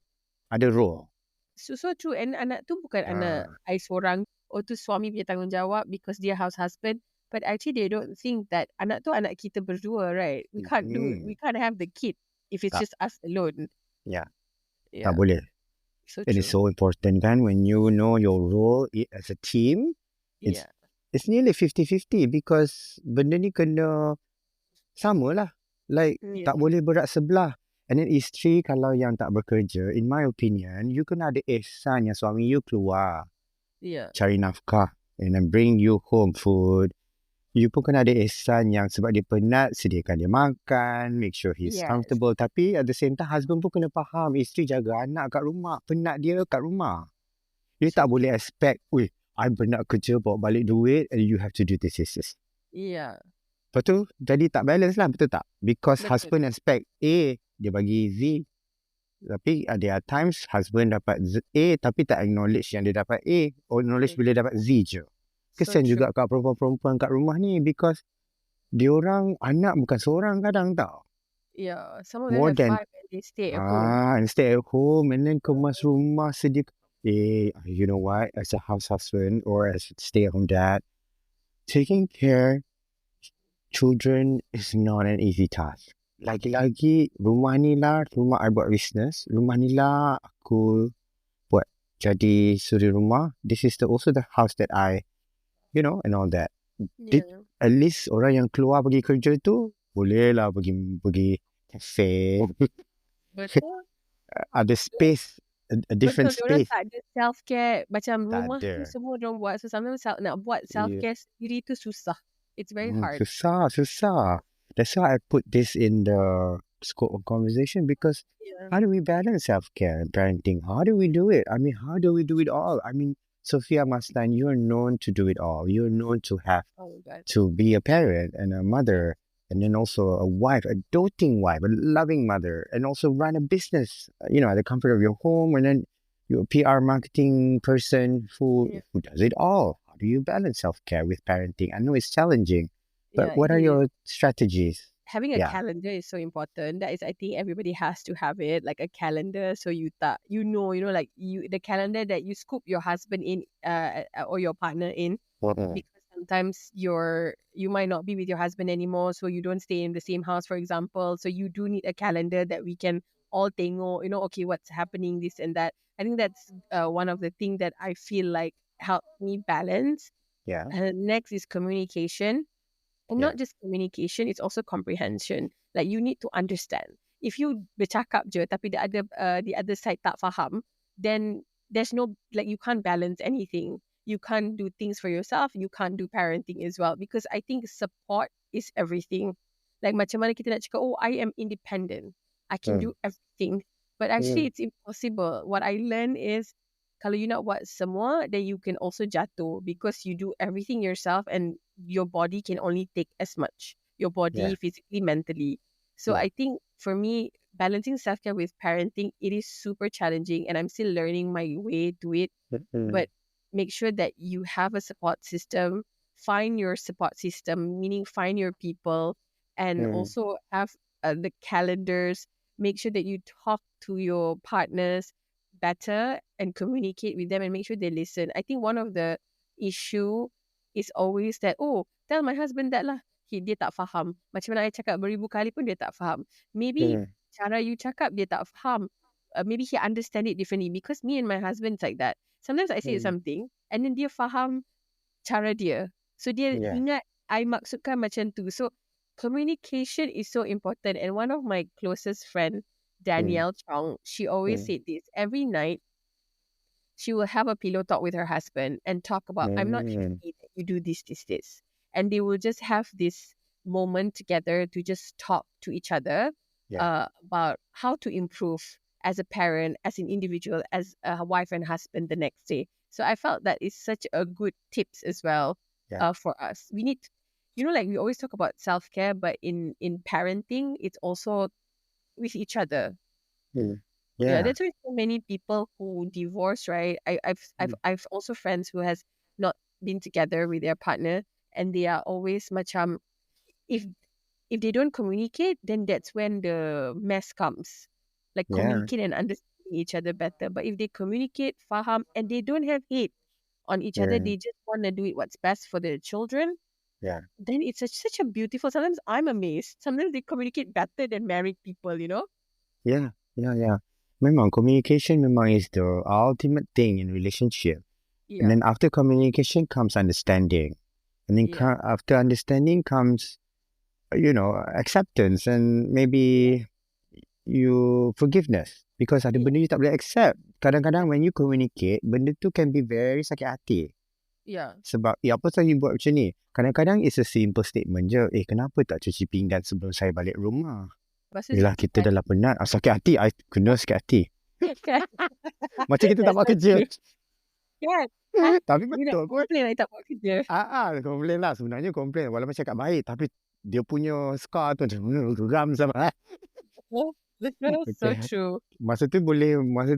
ada role. So true. And anak tu bukan anak I seorang. Tu suami punya tanggungjawab because dia house husband. But actually they don't think that anak tu anak kita berdua, right? We can't have the kid if it's just us alone. Yeah. Tak boleh. So It true. is so important kan when you know your role as a team. It's nearly 50-50 because benda ni kena sama lah. Like tak boleh berat sebelah. And then isteri kalau yang tak bekerja, in my opinion, you kena ada ihsan yang suami you keluar. Cari nafkah and then bring you home food. You pun kena ada ihsan yang sebab dia penat, sediakan dia makan, make sure he's comfortable. Tapi at the same time, husband pun kena faham, isteri jaga anak kat rumah, penat dia kat rumah. You tak boleh expect, I penat kerja, bawa balik duit and you have to do this. Betul? Jadi tak balance lah, betul tak? Because husband expect A, dia bagi Z. Tapi there are times husband dapat A tapi tak acknowledge yang dia dapat A. Acknowledge bila dapat Z je. Kesian juga kat perempuan-perempuan kat rumah ni because diorang anak bukan seorang kadang tau. Some of them have 5 and they stay at home. And stay at home and then kemas rumah sedia. You know what? As a house husband or as a stay-at-home dad, taking care children is not an easy task. Lagi-lagi rumah ni lah, rumah I buat business. Rumah ni lah aku buat jadi suri rumah. This is also the house that I, and all that. Did Yeah. at least orang yang keluar pergi kerja tu boleh lah pergi cafe. Betul. Ada space, a different Betul, diorang space. tak ada self-care. Macam Tak rumah tu ada. semua diorang buat. So sometimes nak buat Yeah. self-care sendiri tu susah. It's very hard. Susah. That's why I put this in the scope of conversation, because Yeah. how do we balance self-care and parenting? How do we do it? I mean, how do we do it all? I mean, Sofea Mastan, you're known to do it all. You're known to have Oh my God. to be a parent and a mother, and then also a wife, a doting wife, a loving mother, and also run a business, at the comfort of your home. And then you're a PR marketing person who does it all. How do you balance self-care with parenting? I know it's challenging, but Yeah, what are it is. your strategies? Having a Yeah. calendar is so important. That is, I think everybody has to have it, like a calendar. So like the calendar that you scoop your husband in, or your partner in, because sometimes you might not be with your husband anymore, so you don't stay in the same house, for example. So you do need a calendar that we can all tengok, okay, what's happening, this and that. I think that's one of the things that I feel like helped me balance. Yeah. Next is communication. And Yeah. not just communication, it's also comprehension. Like you need to understand. If you bercakap je tapi the other side tak faham, then there's no, like, you can't balance anything. You can't do things for yourself. You can't do parenting as well, because I think support is everything. Like macam mana kita nak cakap, oh, I am independent, I can do everything. But actually it's impossible. What I learned is, kalau you nak buat semua, then you can also jatuh, because you do everything yourself and your body can only take as much. Your body, Yeah. physically, mentally. So Yeah. I think for me, balancing self-care with parenting, it is super challenging, and I'm still learning my way to it. But make sure that you have a support system. Find your support system, meaning find your people, and also have the calendars. Make sure that you talk to your partners better and communicate with them, and make sure they listen. I think one of the issue is always that, oh, tell my husband that lah. Dia tak faham. Macam mana I cakap beribu kali pun dia tak faham. Maybe cara you cakap dia tak faham. Maybe he understand it differently, because me and my husband's like that. Sometimes I say something and then dia faham cara dia. So dia ingat I maksudkan macam tu. So communication is so important. And one of my closest friend, Danielle Chong, she always said this. Every night she will have a pillow talk with her husband and talk about, I'm not happy that you do this. And they will just have this moment together to just talk to each other about how to improve as a parent, as an individual, as a wife and husband the next day. So I felt that is such a good tips as well for us. We need, like we always talk about self-care, but in parenting, it's also with each other. Yeah, that's why so many people who divorce, right? I've also friends who has not been together with their partner, and they are always macam, if they don't communicate, then that's when the mess comes. Like communicate and understand each other better. But if they communicate, faham, and they don't have hate on each other, they just want to do it what's best for their children. Yeah. Then it's such a beautiful. Sometimes I'm amazed. Sometimes they communicate better than married people. Yeah. Memang communication memang is the ultimate thing in relationship. Yeah. And then after communication comes understanding. And then after understanding comes, acceptance, and maybe you forgiveness. Because ada benda you tak boleh accept. Kadang-kadang when you communicate, benda tu can be very sakit hati. Yeah. Sebab, apa saya buat macam ni? Kadang-kadang it's a simple statement je. Kenapa tak cuci pinggan sebelum saya balik rumah? Yelah, kita dah lah penat. Sakit hati, I kena sakit hati. Macam kita tak buat kerja. Kan? Tapi betul pun. Komplain I tak buat kerja. Komplain lah. Sebenarnya komplain. Walaupun cakap baik, tapi dia punya scar tu macam geram sama. So true. Masa tu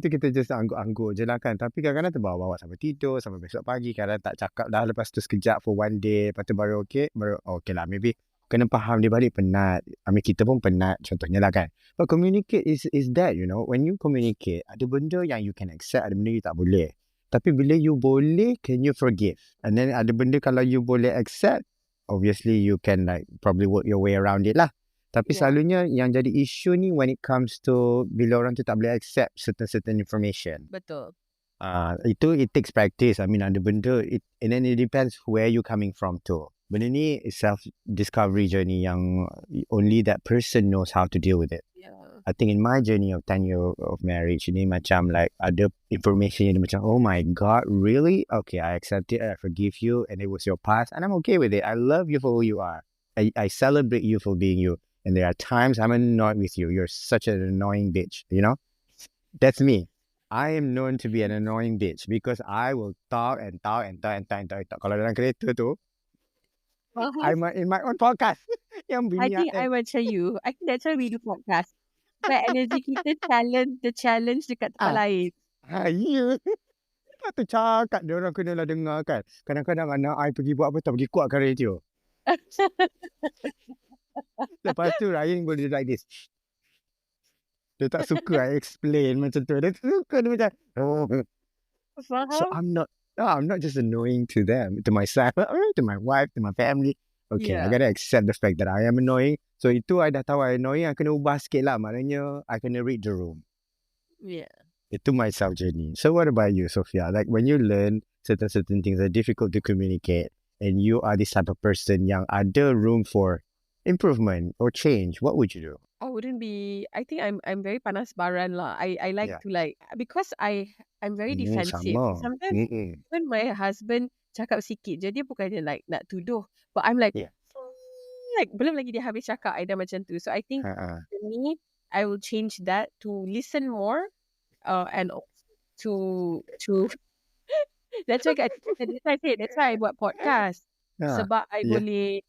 kita just anggur-anggur je lah kan. Tapi kadang-kadang terbawa-bawa sampai tidur, sampai besok pagi. Kadang tak cakap dah, lepas tu sekejap for one day. Lepas tu baru okay lah. Maybe kena faham dia balik penat. Kita pun penat contohnya lah kan. But communicate is that, when you communicate, ada benda yang you can accept, ada benda you tak boleh. Tapi bila you boleh, can you forgive? And then ada benda kalau you boleh accept, obviously you can like probably work your way around it lah. Tapi Yeah. selalunya yang jadi isu ni when it comes to bila orang tu tak boleh accept certain information. Betul. Itu it takes practice. I mean ada benda and then it depends where you coming from too. Benda ni is self discovery journey yang only that person knows how to deal with it. Yeah. I think in my journey of 10 years of marriage ni macam like ada information yang macam oh my god really okay I accept it, I forgive you, and it was your past and I'm okay with it. I love you for who you are. I celebrate you for being you, and there are times I'm annoyed with you. You're such an annoying bitch, you know. That's me. I am known to be an annoying bitch because I will talk and talk and talk and talk and talk, and talk. Kalau dalam kereta tu I'm in my own podcast. Yang I bini think I macam you. I think that's why we do podcast. But energy kita challenge dekat tempat lain. Ya. Lepas tu cakap dia orang kenalah dengar kan. Kadang-kadang anak I pergi buat apa tak pergi kuatkan radio. Lepas tu Ryan boleh like this. Dia tak suka I explain macam tu. Dia suka dia macam So Faham? I'm not just annoying to them, to myself, to my wife, to my family. Okay, I Yeah. gotta accept the fact that I am annoying. So itu I dah tahu I annoying, I kena ubah sikit lah. Maknanya I kena read the room. Yeah. Itu my self journey. So what about you, Sofia? Like when you learn certain things are difficult to communicate, and you are this type of person yang ada room for improvement or change, what would you do? I wouldn't be. I think I'm very panas baran lah. I like Yeah. to like because I'm very defensive. Sama. Sometimes when my husband cakap sikit je, dia bukannya like nak tuduh, but I'm like Yeah. like belum lagi dia habis cakap, I dah macam tu. So I think for me, I will change that to listen more, and also to that's why that's why I buat podcast. Sebab I boleh,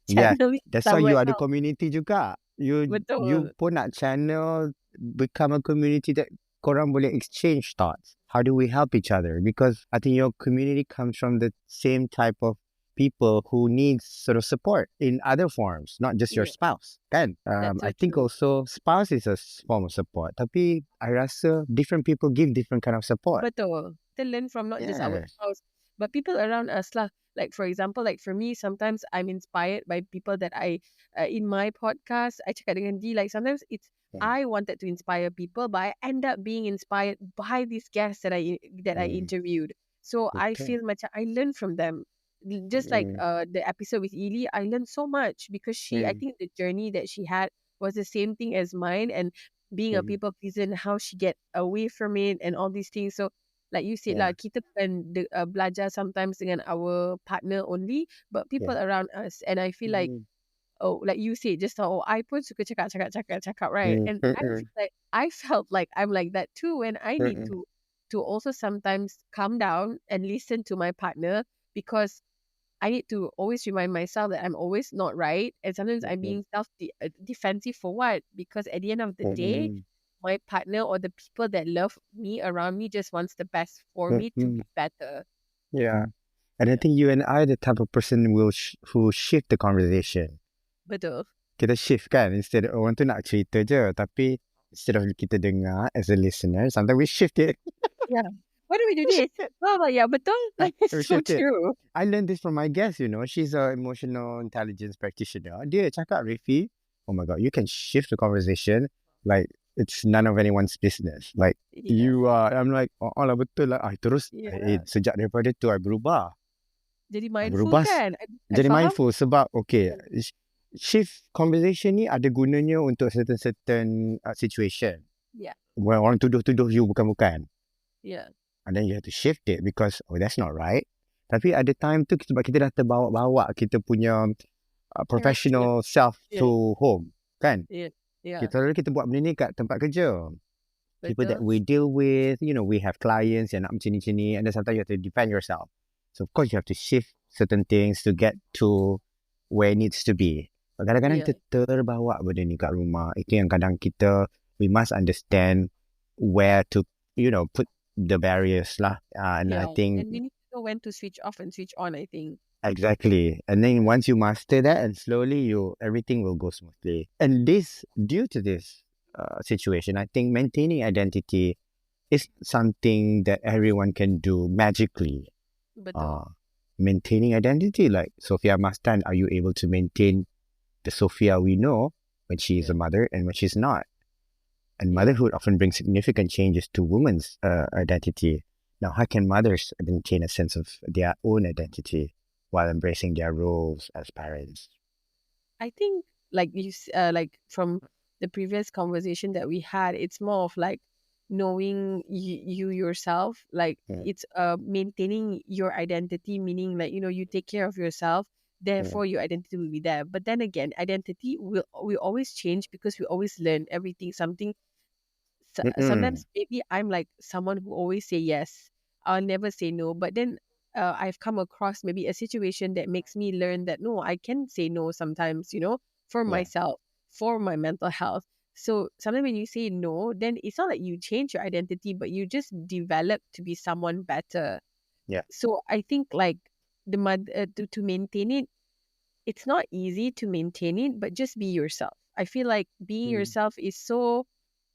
Yeah, channel it that's why you somewhere ada else. community juga. You Betul. pun nak channel become a community that korang boleh exchange thoughts. How do we help each other? Because I think your community comes from the same type of people who need sort of support in other forms, not just your Yeah. spouse. Kan? That's so I think true. also spouse is a form of support. Tapi I rasa different people give different kind of support. Betul. Kita learn from not just our Yeah. spouse, but people around us lah. Like for example, like for me, sometimes I'm inspired by people that in my podcast, I cakap dengan D, like sometimes it's, I wanted to inspire people, but I end up being inspired by these guests that I interviewed. So I Betul. feel macam I learn from them. Just like the episode with Ely, I learned so much because I think the journey that she had was the same thing as mine, and being a people pleaser and how she get away from it and all these things. So like you said lah, kita bukan belajar sometimes dengan our partner only, but people around us. And I feel like, like you said just now, I pun suka cakap, right? And I felt like I'm like that too when I need to also sometimes calm down and listen to my partner, because I need to always remind myself that I'm always not right, and sometimes I'm being defensive for what? Because at the end of the day, my partner or the people that love me around me just wants the best for me to be better. Yeah. And I think you and I are the type of person who shift the conversation. Betul. Kita shift kan, instead orang tu nak cerita je, tapi instead of kita dengar as a listener, sometimes we shift it. Yeah. Why do we do this? Oh, yeah, betul. It's so shift it. true. I learned this from my guest, she's an emotional intelligence practitioner. Dia cakap, Rifi, oh my God, you can shift the conversation like it's none of anyone's business. Like you are, I'm like, oh lah betul lah. Terus sejak daripada tu I berubah. Jadi mindful kan? I Jadi faham. mindful sebab shift conversation ni ada gunanya untuk certain situation. Yeah. When orang tuduh-tuduh you bukan-bukan. Yeah. And then you have to shift it because that's not right. Tapi ada time tu sebab kita dah terbawa-bawa kita punya professional self to home, kan? Yeah. Kita buat benda ni kat tempat kerja. People that we deal with, we have clients yang nak macam ni, and then sometimes you have to defend yourself. So of course you have to shift certain things to get to where it needs to be. Kadang-kadang kita terbawa benda ni kat rumah. Itu yang kadang we must understand where to, put the barriers lah. And I think... And we need to know when to switch off and switch on, I think. Exactly. And then once you master that, and slowly everything will go smoothly. And due to this situation, I think maintaining identity is something that everyone can do magically. Betul. maintaining identity. Like Sofea Mastan, are you able to maintain the Sofia we know when she is Yeah. a mother and when she's not? And Yeah. motherhood often brings significant changes to women's identity. Now, how can mothers maintain a sense of their own identity while embracing their roles as parents? I think like like from the previous conversation that we had, it's more of like knowing you yourself. Like Mm, it's maintaining your identity, meaning like you take care of yourself. mm, Therefore, your identity will be there. But then again, identity will always change because we always learn everything. Something mm-mm. sometimes maybe I'm like someone who always say yes. I'll never say no. But then I've come across maybe a situation that makes me learn that no, I can say no sometimes, for Yeah, myself, for my mental health. So sometimes when you say no, then it's not like you change your identity, but you just develop to be someone better. yeah. So I think like to maintain it, it's not easy to maintain it, but just be yourself. I feel like being Mm, yourself is so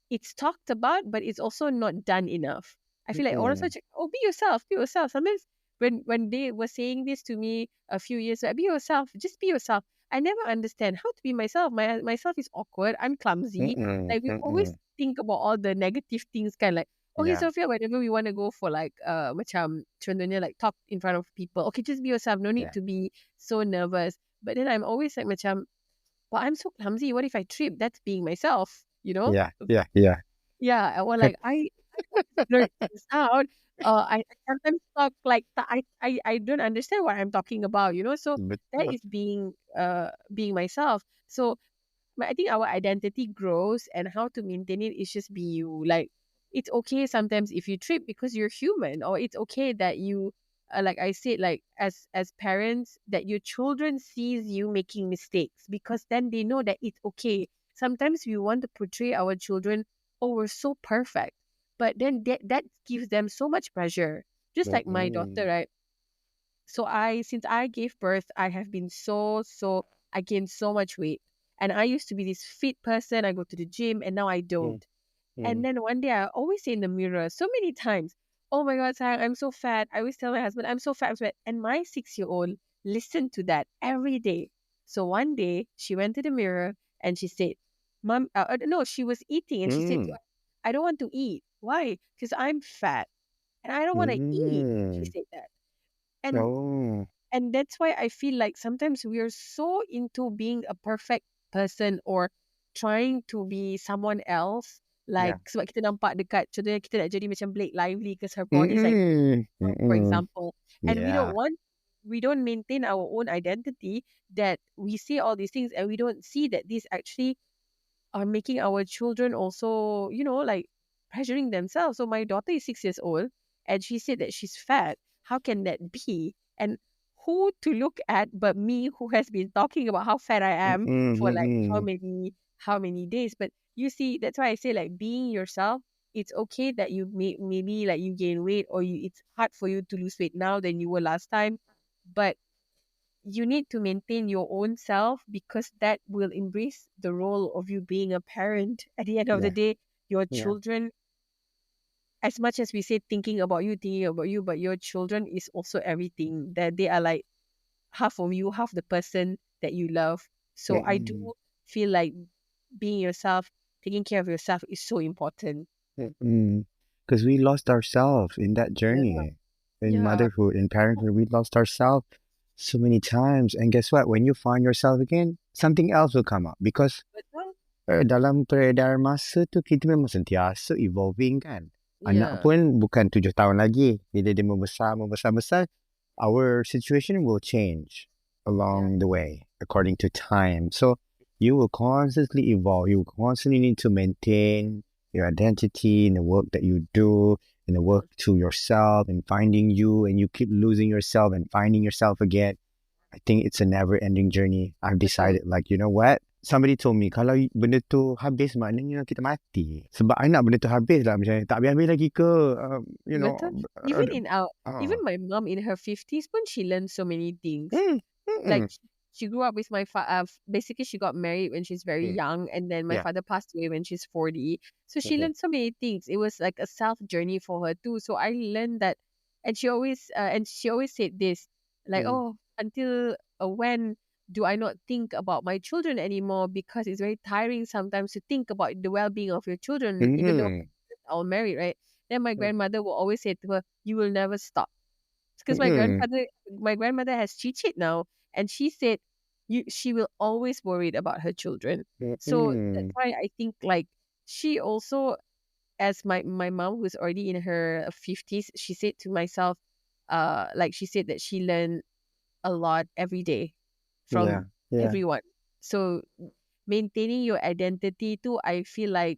it's talked about, but it's also not done enough. I feel like all of mm-mm. such, oh, be yourself, be yourself. Sometimes when they were saying this to me a few years back, be yourself, just be yourself. I never understand how to be myself. Myself is awkward. I'm clumsy. Mm-mm. Like we always Mm-mm. think about all the negative things, kind of like, okay, Yeah, Sophia, whenever we want to go for like macam contohnya like talk in front of people, okay, just be yourself. No need yeah, to be so nervous. But then I'm always like macam, but I'm so clumsy. What if I trip? That's being myself, you know? yeah, yeah, yeah. Yeah, or like I always blurt things out. I sometimes talk like I don't understand what I'm talking about, So that Betul. is being myself. So but I think our identity grows and how to maintain it is just be you. Like it's okay sometimes if you trip because you're human, or it's okay that you like I said, like as parents, that your children sees you making mistakes, because then they know that it's okay. Sometimes we want to portray our children, oh, we're so perfect, but then that gives them so much pressure. Just like my daughter, Mm-mm. right? So since I gave birth, I have been I gained so much weight. And I used to be this fit person. I go to the gym and now I Mm, don't. And mm, then one day I always say in the mirror so many times, oh my God, Sarah, I'm so fat. I always tell my husband, I'm so fat, I'm so fat. And my 6-year-old listened to that every day. So one day she went to the mirror and she said, Mom, no, she was eating and she said, mm, I don't want to eat. Why? Because I'm fat and I don't want to eat. She mm. said that. And Oh, that's why I feel like sometimes we are so into being a perfect person or trying to be someone else. yeah. Like sebab kita nampak dekat, contohnya kita nak jadi macam Blake Lively because her body is like, Mm-mm. for Mm-mm. example. And Yeah, we don't maintain our own identity, that we say all these things and we don't see that this actually are making our children also, like pressuring themselves. So my daughter is 6 years old and she said that she's fat. How can that be? And who to look at but me, who has been talking about how fat I am mm-mm, for like mm-mm. how many days. But you see, that's why I say like being yourself, it's okay that you maybe like you gain weight, or it's hard for you to lose weight now than you were last time. But you need to maintain your own self, because that will embrace the role of you being a parent. At the end of the Yeah, day, your yeah. children, as much as we say thinking about you, but your children is also everything. That they are like half of you, half the person that you love. So I Mm-mm. do feel like being yourself, taking care of yourself is so important. Mm-mm. Because we lost ourselves in that Yeah. journey. In Yeah. motherhood, in parenthood, we lost ourselves so many times. And guess what? When you find yourself again, something else will come up. Because Betul? dalam peredaran masa tu, kita memang sentiasa evolving kan. Anak Yeah. pun bukan 7 tahun lagi. Bila dia membesar, our situation will change Yeah. along the way according to time. So you will constantly evolve. You will constantly need to maintain your identity in the work that you do, in the work to yourself and finding you, and you keep losing yourself and finding yourself again. I think it's a never-ending journey. I've Betul. decided, like, you know what? Somebody told me, kalau benda tu habis, maknanya kita mati. Sebab I nak benda tu habis lah. Macam, tak habis-habis lagi ke? You know, Betul. Even uh, my mom in her 50s, when she learned so many things. mm, Like mm, she grew up with my basically she got married when she's very mm. young, and then my Yeah. father passed away when she's 40. So she Mhm. learned so many things. It was like a self journey for her too. So I learned that, and she always said this, Like, Mm. oh, until when do I not think about my children anymore? Because it's very tiring sometimes to think about the well-being of your children, even though Mm. all married, right? Then my grandmother will always say to her, "You will never stop." Because Mm. my grandmother has chi now, and she said, she will always worried about her children. So that's Mm. why I think like she also, as my mom who's already in her 50s, she said to myself, like she said that she learned a lot every day Yeah. from Yeah. everyone. So maintaining your identity too, I feel like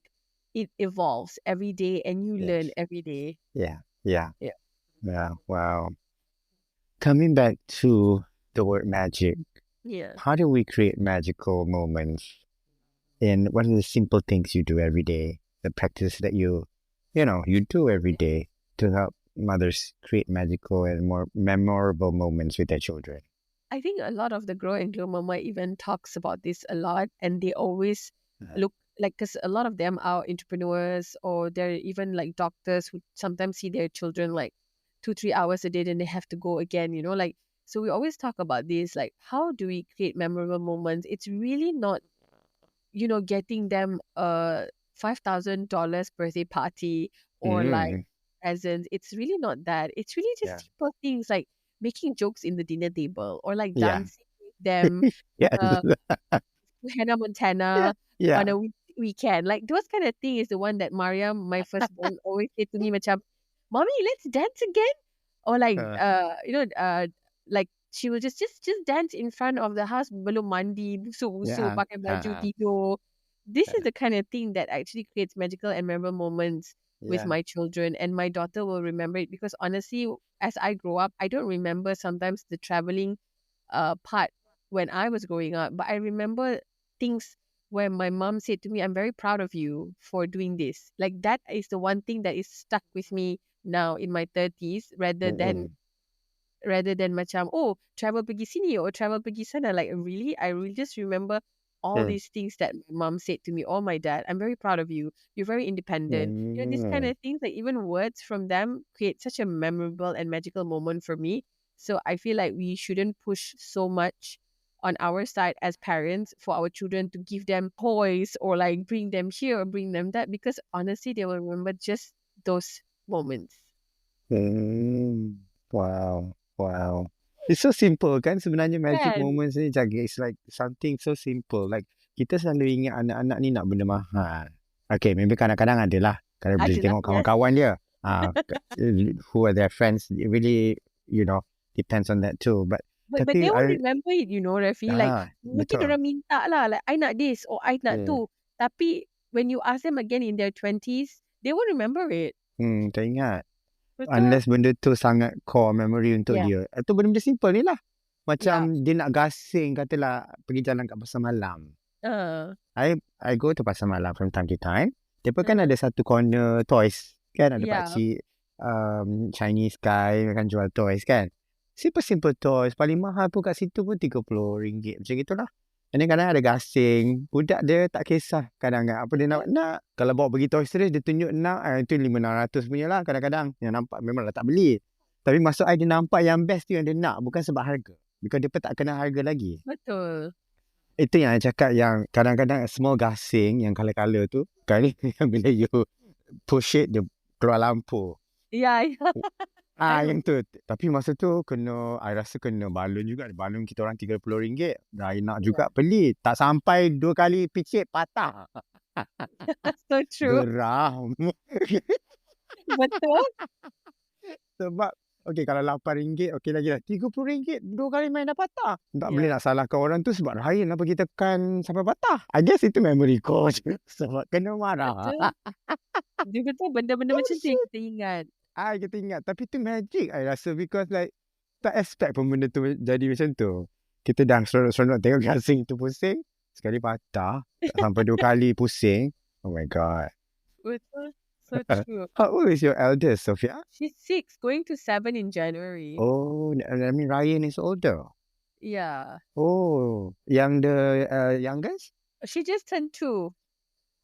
it evolves every day and you learn Yes. every day. Yeah. Yeah. Yeah. Yeah. Wow. Coming back to the word magic, Yeah. how do we create magical moments? And what are the simple things you do every day? The practice that you do every day to help mothers create magical and more memorable moments with their children. I think a lot of the Grow and Glow Mama even talks about this a lot, and they always look like, because a lot of them are entrepreneurs or they're even like doctors who sometimes see their children like 2 3 hours a day, then they have to go again, like. So we always talk about this, like how do we create memorable moments? It's really not, getting them a $5,000 birthday party or like Mm, presents. It's really not that. It's really just yeah. simple things like making jokes in the dinner table or like Yeah. dancing with them, Yes. uh, Hannah Yeah. Montana Yeah. on a weekend. Like those kind of thing is the one that Mariam, my firstborn, always say to me, macam, "Mommy, let's dance again." Or like Uh, like she will just dance in front of the house, belum mandi, busuk-busuk, yeah. pakai baju tidur. This is Uh, the kind of thing that actually creates magical and memorable moments with yeah. my children, and my daughter will remember it because honestly, as I grow up, I don't remember sometimes the traveling part when I was growing up, but I remember things where my mom said to me, "I'm very proud of you for doing this." Like that is the one thing that is stuck with me now in my 30s, Mm-mm. rather than macam, oh, travel pergi sini or travel pergi sana. Like really, I really just remember all Mm. these things that my mom said to me or my dad. I'm very proud of you. You're very independent. These kind Mm. of things, like even words from them create such a memorable and magical moment for me. So I feel like we shouldn't push so much on our side as parents for our children to give them toys or like bring them here or bring them that, because honestly they will remember just those moments. Mm. Wow. Wow. It's so simple kan sebenarnya magic Kan? moments ni jaga. It's like something so simple. Like kita selalu ingat anak-anak ni nak benda mahal. Okay, maybe kadang-kadang ada lah. Kadang bila Adalah, tengok yes. kawan-kawan dia. Who are their friends. It really, depends on that too. But But they tapi will remember it, Rafi. Like mungkin betul. orang minta lah, like I nak this or I nak Yeah. tu. Tapi when you ask them again in their 20s, they will remember it. Tak ingat. Betul? Unless benda tu sangat core memory untuk Yeah. dia. Atau benda-benda simple ni lah. Yeah. Macam dia nak gasing, katalah pergi jalan kat pasar malam. Uh, I go to pasar malam from time to time. Depa kan uh, ada satu corner toys. Kan ada yeah. pakcik Chinese guy akan jual toys kan. Simple-simple toys. Paling mahal pun kat situ pun RM30. Macam itulah. And then kadang ada gasing. Budak dia tak kisah. Kadang-kadang apa dia nak. Kalau bawa pergi toys terus dia tunjuk nak. Itu RM500 punya lah kadang-kadang. Yang nampak memang tak beli. Tapi maksud I dia nampak yang best tu yang dia nak. Bukan sebab harga. Because dia pun tak kenal harga lagi. Betul. Itu yang I cakap yang kadang-kadang small gasing yang colour-colour tu. Kali bila you push it dia keluar lampu. Yeah. I Yang tu. Tapi masa tu I rasa kena balon juga. Balon kita orang RM30. Dah nak juga beli. Tak sampai 2 kali picit patah. So true. Geram. Betul. Sebab okay, kalau RM8 okey lagi lah. RM30 2 kali main dah patah. Tak boleh nak salahkan orang tu sebab Ryan apa kita tekan sampai patah. I guess itu memory coach. Sebab kena marah. Betul. Dia betul benda-benda macam tu yang kita ingat. Kita ingat. Tapi tu magic I rasa because like tak expect pun benda tu jadi macam tu. Kita dah seronok-seronok tengok gasing tu pusing. Sekali patah. Tak sampai 2 kali pusing. Oh my God. Betul. So true. How old is your eldest, Sofia? She's 6, going to 7 in January. Oh, I mean Ryan is older. Yeah. Oh, yang the youngest? She just turned 2.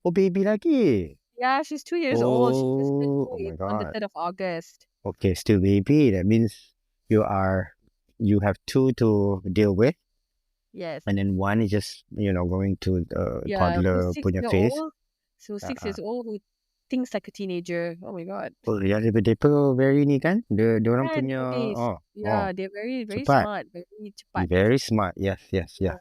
Oh, baby lagi. Yeah, she's 2 years old. She just turned Oh 2 my on the God. 3rd of August. Okay, still baby. That means you are you have two to deal with, Yes. and then one is just going to the Yeah. Who's toddler six punya year phase. old? So 6 years Uh, old who thinks like a teenager. Oh my god. oh ya, mereka very ni kan, dia orang Kan punya nowadays. oh Yeah, they're very, very cepat, smart, very cepat. very smart. Yes, yes, Yeah. yeah.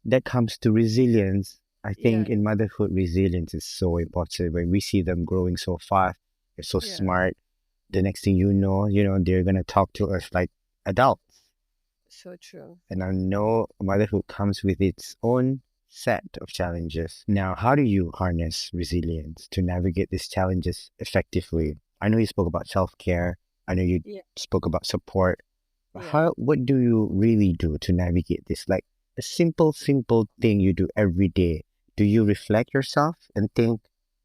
That comes to resilience. I Yeah. think in motherhood, resilience is so important. When we see them growing so fast, they're so Yeah. smart. The next thing you know, they're gonna talk to us like adults. So true. And I know motherhood comes with its own set of challenges. Now, how do you harness resilience to navigate these challenges effectively? I know you spoke about self-care. I know you Yeah. spoke about support. But Yeah. what do you really do to navigate this? Like a simple thing you do every day. Do you reflect yourself and think,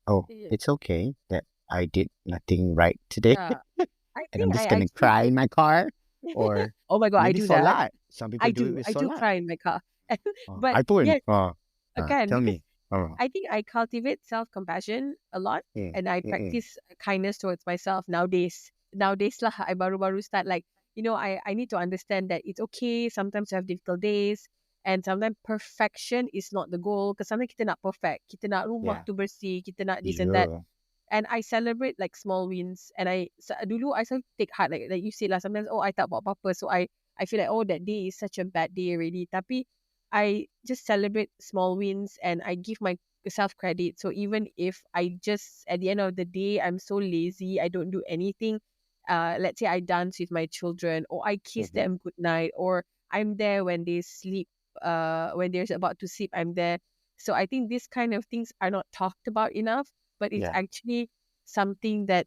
oh, Yeah. it's okay that I did nothing right today Yeah. I and I'm think I just going to actually cry in my car? Or oh my god, I maybe do that. solat. Some people do it with I do solat. cry in my car. Oh, But I pun. yes, again, Tell because me. Oh. I think I cultivate self-compassion a lot Mm, and I mm, mm. practice kindness towards myself nowadays. Nowadays lah, I baru-baru start like, I need to understand that it's okay sometimes to have difficult days and sometimes perfection is not the goal because sometimes kita nak perfect. Kita nak rumah Yeah. tu bersih, kita nak this and that. Yeah. And I celebrate like small wins. And dulu I selalu take heart like you said lah. Sometimes I tak buat apa-apa, so I feel like that day is such a bad day already. Tapi I just celebrate small wins and I give myself credit. So even if I just at the end of the day I'm so lazy, I don't do anything. Let's say I dance with my children or I kiss Mm-hmm. them good night or I'm there when they sleep. When they're about to sleep, I'm there. So I think these kind of things are not talked about enough, but it's Yeah. actually something that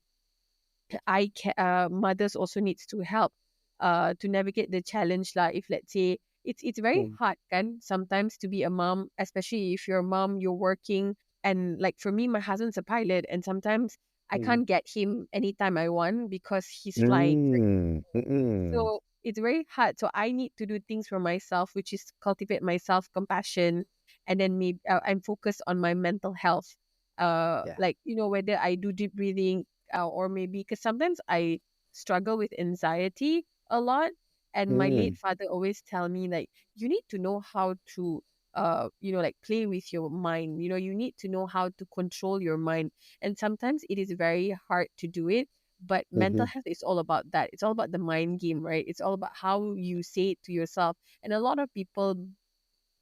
mothers also needs to help to navigate the challenge lah. If let's say it's very Mm, hard kan sometimes to be a mom, especially if you're a mom, you're working, and like for me, my husband's a pilot, and sometimes I mm, can't get him anytime I want because he's flying. mm, mm, So it's very hard. So I need to do things for myself, which is cultivate my self compassion, and then maybe I'm focused on my mental health. yeah. Like whether I do deep breathing or maybe because sometimes I struggle with anxiety a lot, and my late Mm, father always tell me like you need to know how to like play with your mind. You need to know how to control your mind, and sometimes it is very hard to do it, but mental mm-hmm. health is all about that. It's all about the mind game, right? It's all about how you say it to yourself. And a lot of people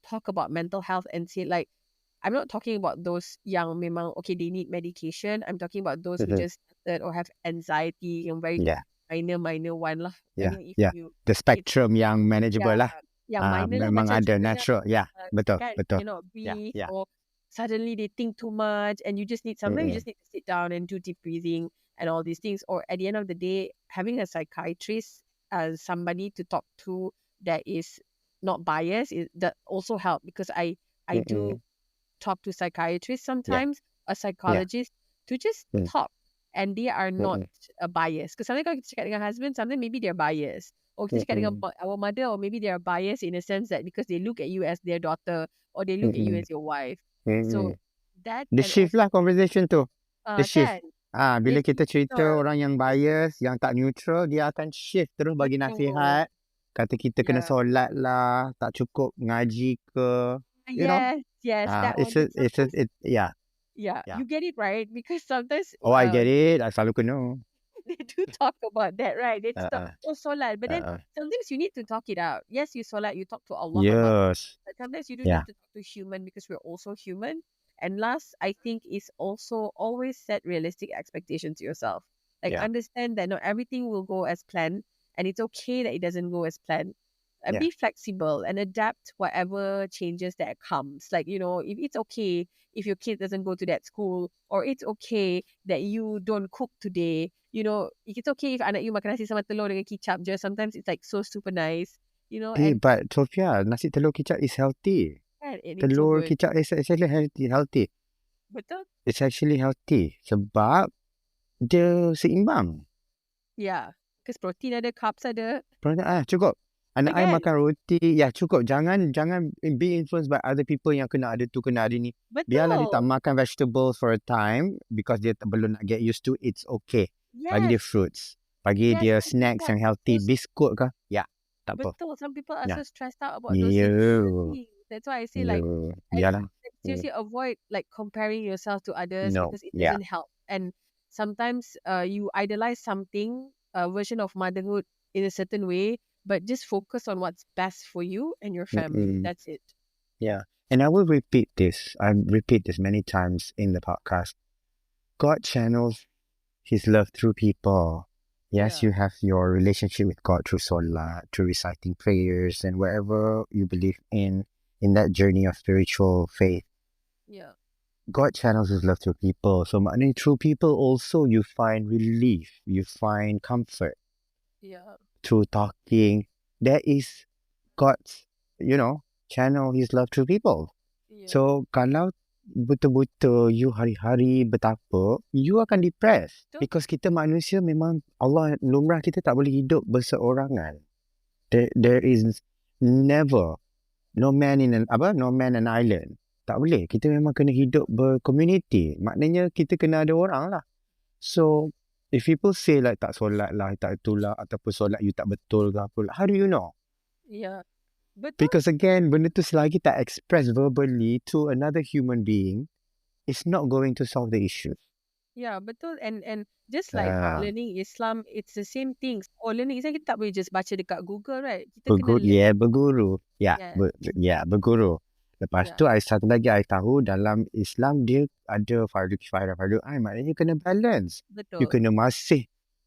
talk about mental health and say like, I'm not talking about those yang memang okay they need medication. I'm talking about those who Mm-hmm. just started or have anxiety yang very Yeah. minor one lah. I Yeah. mean if Yeah. you The it's spectrum yang manageable yeah, lah. yeah, minor lah Memang macam ada contohnya natural. Yeah. Betul. kan Betul. cannot Yeah. breathe Yeah. or suddenly they think too much and you just need sometimes you Mm-mm. just need to sit down and do deep breathing and all these things. Or at the end of the day, having a psychiatrist as somebody to talk to that is not biased that also help because I do Mm-mm. talk to psychiatrists Yeah. sometimes, a Yeah. psychologist to just Mm. talk and they are not Mm-mm. biased. Because sometimes kalau kita cakap dengan husband, sometimes maybe they're biased. Or kita cakap dengan Mm-mm. our mother, or maybe they are biased in a sense that because they look at you as their daughter or they look at you Mm-mm. as your wife. Mm-mm. So that The and shift also lah conversation tu. The shift. kan Bila dia kita cerita shifter. orang yang bias, yang tak neutral, dia akan shift terus bagi Betul. nasihat. Kata kita kena Yeah. solat lah, tak cukup ngaji ke. You know? Yes, that It's one. a, it's a, it, yeah. Yeah, Yeah. you get it right because sometimes Oh, I get it. I selalu kena. they do talk about that, right? They talk, Uh-uh. solat. But then Uh-uh. sometimes you need to talk it out. Yes, you solat, you talk to Allah about it. Yes. But sometimes you do Yeah. need to talk to human because we're also human. And last, I think, is also always set realistic expectations to yourself. Like Yeah. understand that not everything will go as planned, and it's okay that it doesn't go as planned. Yeah. Be flexible and adapt whatever changes that comes. Like if it's okay if your kid doesn't go to that school, or it's okay that you don't cook today. It's okay if anak you makan nasi sama telur dengan kicap je. Sometimes it's like so super nice. And But Sofia, nasi telur kicap is healthy. and it's so Telur good. kicap is actually healthy. Betul? It's actually healthy sebab dia seimbang. Yeah. Because protein ada, carbs ada. Cukup. Anak I Kan? makan roti, cukup. Jangan be influenced by other people yang kena ada tu, kena ada ni. Biarlah dia tak Betul. makan vegetables for a time because dia belum nak get used to it. It's okay. Bagi dia Yes. fruits. Bagi Yes. dia And snacks what yang healthy. those Biskut ke? Yeah. Tak apa. Betul. Some people are Ya. so stressed out about those little You. things. That's why I say like, You. I Yalah. like, seriously avoid like comparing yourself to others No. because it Yeah. doesn't help. And sometimes you idolize something, a version of motherhood in a certain way, but just focus on what's best for you and your family. Mm-mm. That's it. Yeah. And I will repeat this. I repeat this many times in the podcast. God channels His love through people. Yes, Yeah. you have your relationship with God through Salat, through reciting prayers and whatever you believe in that journey of spiritual faith. Yeah. God channels His love through people. So maknanya through people also you find relief, you find comfort Yeah. through talking. That is God's, channel His love through people. Yeah. So kalau betul-betul you hari-hari betapa, you akan depressed. Betul. Because kita manusia memang Allah lumrah kita tak boleh hidup berseorangan. There is never no man an island. Tak boleh. Kita memang kena hidup bercommunity. Maknanya kita kena ada orang lah. So if people say like tak solat lah, tak itulah ataupun solat you tak betul ke apa lah, how do you know? Yeah. Betul. Because again, benda tu selagi tak express verbally to another human being, it's not going to solve the issue. Yeah, betul. And just like Ah. learning Islam, it's the same things. Or learning Islam, kita tak boleh just baca dekat Google, right? Kita kena Berguru. Ya, Yeah. berguru. Lepas Yeah. tu, satu lagi I tahu dalam Islam dia ada fardu kifayah, fardu ain. Maknanya kena balance. Betul.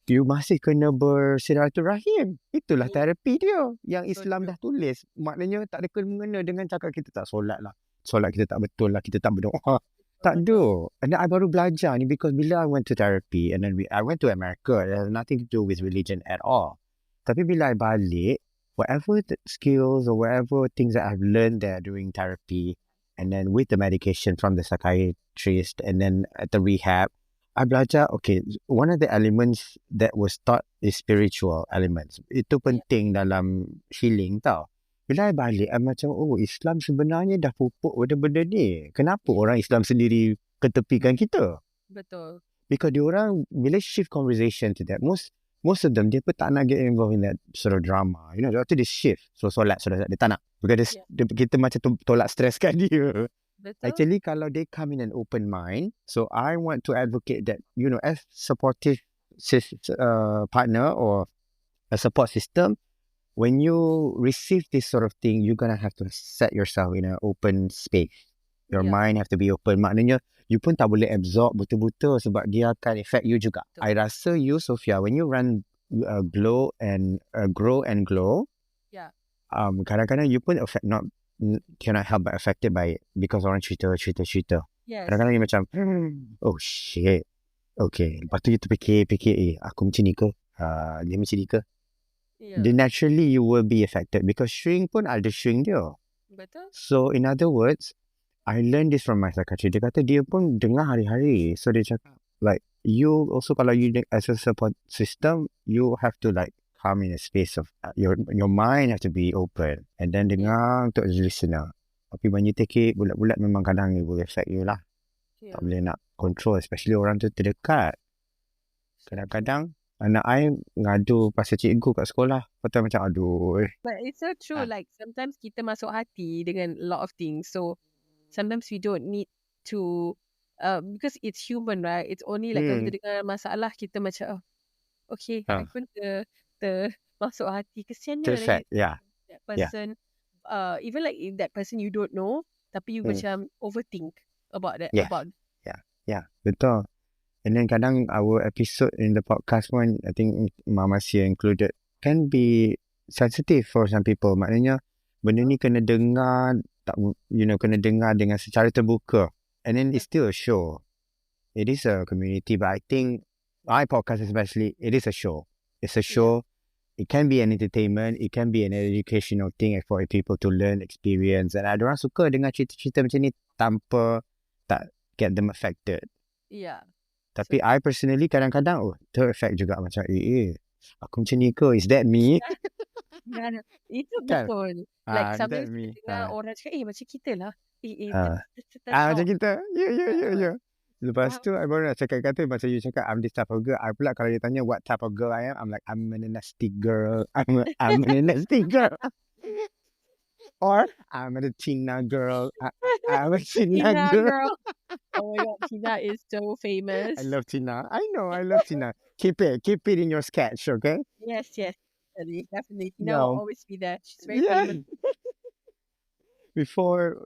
You masih kena bersilaturahim. Itulah Yeah. terapi dia yang So Islam true. dah tulis. Maknanya tak ada kena-mengena dengan cakap kita tak solat lah. Solat kita tak betul lah. Kita tak berdoa. Tak Betul. ada. And then I baru belajar ni because bila I went to therapy and then I went to America. It has nothing to do with religion at all. Tapi bila I balik, whatever the skills or whatever things that I've learned there during therapy and then with the medication from the psychiatrist and then at the rehab, I belajar, okay, one of the elements that was taught is spiritual elements. Itu penting dalam healing tau. Bila I balik, I macam, Islam sebenarnya dah pupuk benda-benda ni. Kenapa orang Islam sendiri ketepikan kita? Betul. Because diorang, bila shift conversation to that, most of them, dia pun tak nak get involved in that sort of drama. You know, waktu dia shift, solat, dia tak nak. Because kita macam tolak stresskan dia. Betul. Actually, kalau they come in an open mind, so I want to advocate that, as supportive partner or a support system, when you receive this sort of thing, you're going to have to set yourself in an open space. Your mind have to be open. Maknanya, you pun tak boleh absorb betul-betul sebab dia akan affect you juga. Betul. I rasa you, Sofia, when you run grow and glow, Yeah. kadang-kadang you pun cannot help but affected by it because orang cerita. Yes. Kadang-kadang you macam, oh shit. Okay. Lepas tu you terfikir, aku macam ni ke? Dia macam ni ke? Yeah. Then naturally you will be affected because shrink pun ada shrink dia. Betul. So in other words, I learned this from my psychiatrist. Dia kata dia pun dengar hari-hari. So dia cakap, like, you also kalau you as a support system, you have to like come in a space of, your mind have to be open. And then dengar untuk listener. Tapi when you take it bulat-bulat memang kadang it will affect you lah. Yeah. Tak boleh nak control, especially orang tu terdekat. Kadang-kadang anak I ngadu pasal cikgu kat sekolah. Lepas macam aduh. But it's so true. Like sometimes kita masuk hati dengan a lot of things. So sometimes we don't need to, because it's human, right? It's only like kalau kita dengar masalah kita macam, okay, I pun masuk hati. Kesiannya Perfect. Yeah. that person. Even like if that person you don't know, tapi you macam overthink about that. Yes. Yeah. Betul. And then kadang our episode in the podcast one, I think Mama Sia included, can be sensitive for some people. Maknanya benda ni kena dengar, kena dengar dengan secara terbuka. And then it's still a show. It is a community, but I think my podcast especially, it is a show. It's a show. It can be an entertainment. It can be an educational thing for people to learn, experience. And ada orang suka dengar cerita-cerita macam ni tanpa tak get them affected. Yeah. Tapi I personally kadang-kadang ter-affect juga macam aku macam ni ke? Is that me? Itu Kan? betul. Like sometimes that me. dengar orang cakap macam kita lah. Macam kita. Ya. Lepas Wow. tu, I baru nak cakap kata macam you cakap, I'm this type of girl. I pula kalau dia tanya what type of girl I am, I'm like, I'm a nasty girl. I'm a nasty girl. Or I'm a Tina girl. I'm a Tina Tina girl. girl. Oh my god, Tina is so I famous. love Tina. I know, I love Tina. Keep it in your sketch, okay? Yes, yes, definitely, definitely. Tina will No, always be there. She's very yeah. famous. Before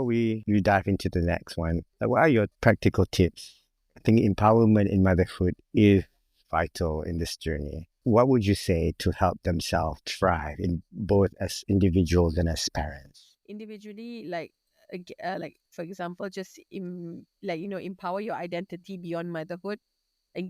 we dive into the next one, like, what are your practical tips? I think empowerment in motherhood is vital in this journey. What would you say to help themselves thrive in both as individuals and as parents? Individually, like for example, just empower your identity beyond motherhood.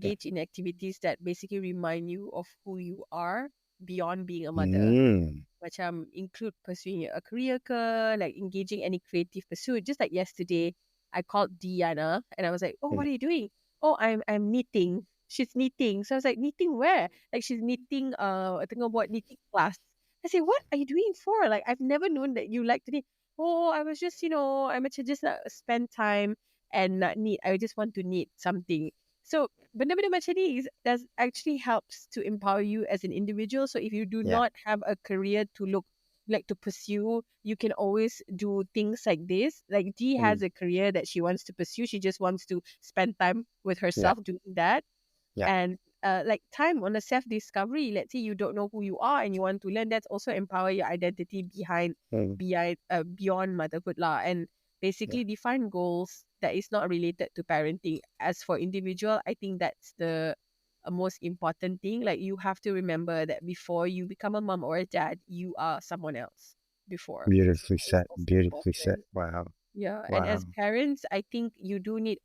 Yeah. Engage in activities that basically remind you of who you are beyond being a mother. Mm. Macam include pursuing a career ke, like engaging any creative pursuit. Just like yesterday, I called Diana and I was like, "Oh, Mm. what are you doing?" "Oh, I'm knitting." She's knitting. So I was like, "Knitting where?" Like she's knitting. I think about knitting class. I say, "What are you doing for?" Like I've never known that you like to knit. Oh, I was just I macam just spend time and not knit. I just want to knit something. So benda-benda macam ni does actually helps to empower you as an individual. So if you do Yeah. not have a career to look like to pursue, you can always do things like this. Like Dee has Mm. a career that she wants to pursue. She just wants to spend time with Yeah. herself doing that. Yeah. And like time on a self-discovery. Let's say you don't know who you are and you want to learn. That's also empower your identity Mm. beyond motherhood lah. And Yeah. basically define goals that is not related to parenting. As for individual, I think that's the most important thing. Like you have to remember that before you become a mom or a dad, you are someone else before. Beautifully It's said. also Beautifully said. important. Wow. Yeah, and Wow. as parents, I think you do need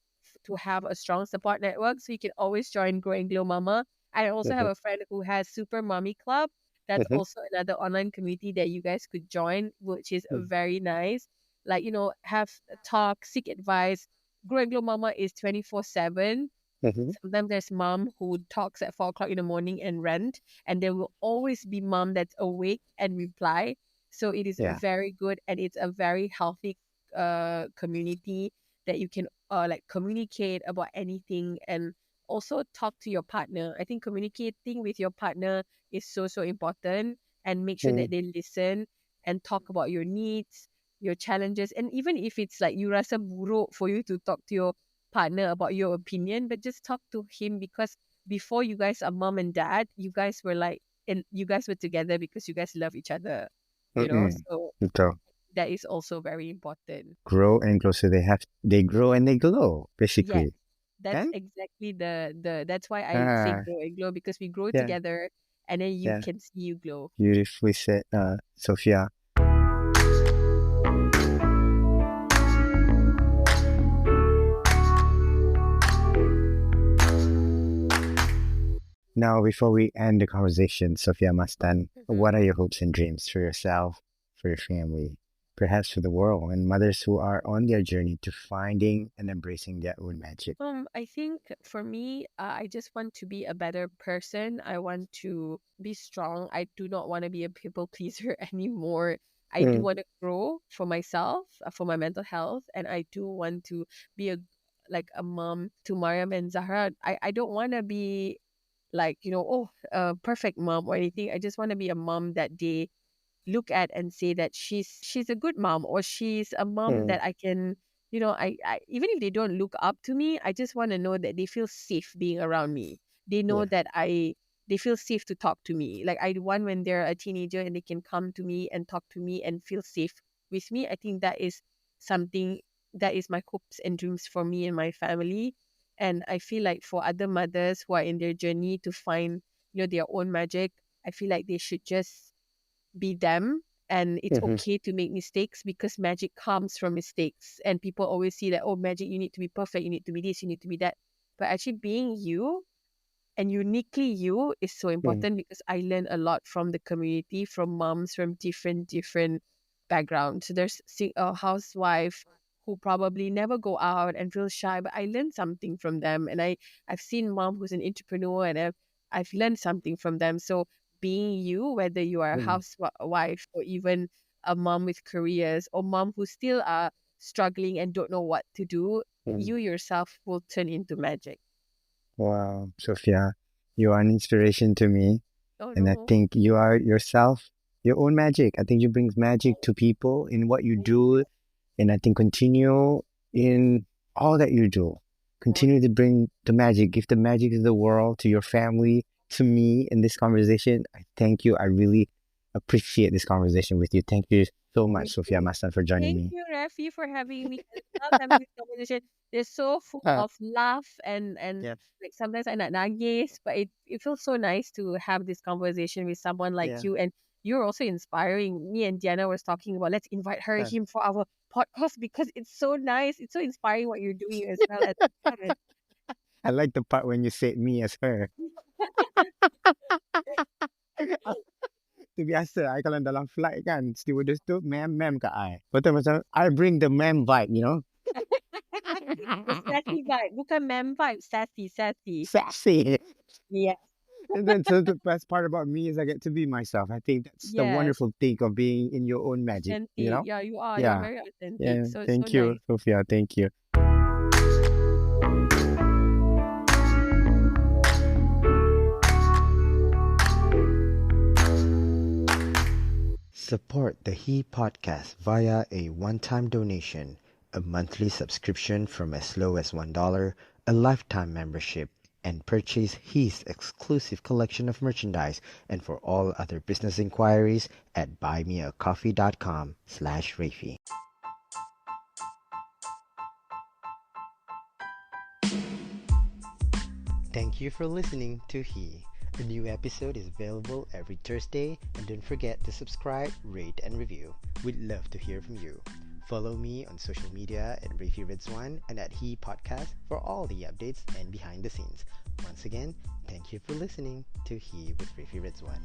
to have a strong support network. So you can always join Grow and Glow Mama. I also have Mm-hmm. a friend who has Super Mommy Club. That's Mm-hmm. also another online community that you guys could join, which is Mm-hmm. very nice. Like, have a talk, seek advice. Grow and Glow Mama is 24/7. Mm-hmm. Sometimes there's mom who talks at 4 o'clock in the morning and rant, and there will always be mom that's awake and reply. So it is Yeah. very good, and it's a very healthy community that you can like communicate about anything and also talk to your partner. I think communicating with your partner is so important, and make sure Mm. that they listen and talk about your needs, your challenges, and even if it's like you rasa buruk for you to talk to your partner about your opinion, but just talk to him because before you guys are mom and dad, you guys were like, and you guys were together because you guys love each other, Mm-mm. So So that is also very important. grow and glow. So they grow and they glow, Yes, basically. that's Can? exactly that's why I say Ah, grow and glow because we grow yeah, together and then you yeah. can see you glow. Beautifully said, Sophia. Now, before we end the conversation, Sofia Mastan, Mhm. what are your hopes and dreams for yourself, for your family, perhaps for the world, and mothers who are on their journey to finding and embracing their own magic? I think for me, I just want to be a better person. I want to be strong. I do not want to be a people pleaser anymore. I do Mm, want to grow for myself, for my mental health, and I do want to be a mom to Mariam and Zahra. I don't want to be like a perfect mom or anything. I just want to be a mom that they look at and say that she's a good mom or she's a mom mm, that I can I even if they don't look up to me, I just want to know that they feel safe being around me. They know yeah. that they feel safe to talk to me. Like I want when they're a teenager and they can come to me and talk to me and feel safe with me. I think that is something that is my hopes and dreams for me and my family. And I feel like for other mothers who are in their journey to find their own magic, I feel like they should just be them, and it's Mm-hmm, okay to make mistakes because magic comes from mistakes. And people always see that, oh, magic, you need to be perfect, you need to be this, you need to be that. But actually being you and uniquely you is so mm, important because I learn a lot from the community, from moms from different backgrounds. So there's a housewife who probably never go out and feel shy, but I learned something from them. And I've seen mom who's an entrepreneur, and I've learned something from them. So being you, whether you are a mm, housewife or even a mom with careers or mom who still are struggling and don't know what to do, Mm. you yourself will turn into magic. Wow, Sophia, you are an inspiration to me. Oh And I no. think you are yourself, your own magic. I think you bring magic to people in what you Thank you. do. And I think continue in all that you do. Oh, Continue to bring the magic, give the magic to the world, to your family, to me in this conversation. I thank you. I really appreciate this conversation with you. Thank you so much, thank Sofia you. Mastan, for joining Thank me. you, Rafi, for having me. I love having this conversation. They're so full Ah, of laugh and yes, like sometimes I not nagis, but it feels so nice to have this conversation with someone like yeah. you. And you're also inspiring. Me and Diana was talking about let's invite Ah. him for our podcast because it's so nice. It's so inspiring what you're doing as well as a parent. I like the part when you say me as her. Tu biasa, I kalau dalam flight kan, stewardess tu ma'am kat I. Betul macam, I bring the ma'am vibe, you know? The sassy vibe. Bukan mem vibe, sassy, sassy. Sassy. Yes. And then so the best part about me is I get to be myself. I think that's the Yes. wonderful thing of being in your own magic, you Authentic. know? Yeah, you are. You're Yeah. very authentic. Yeah. So it's so Thank you, nice. Sophia. Thank you. Support the He podcast via a one-time donation, a monthly subscription from as low as $1, a lifetime membership, and purchase He's exclusive collection of merchandise. And for all other business inquiries at buymeacoffee.com/Rafi. Thank you for listening to He. A new episode is available every Thursday, and don't forget to subscribe, rate, and review. We'd love to hear from you. Follow me on social media at Rafi Ridzwan and at He Podcast for all the updates and behind the scenes. Once again, thank you for listening to He with Rafi Ridzwan.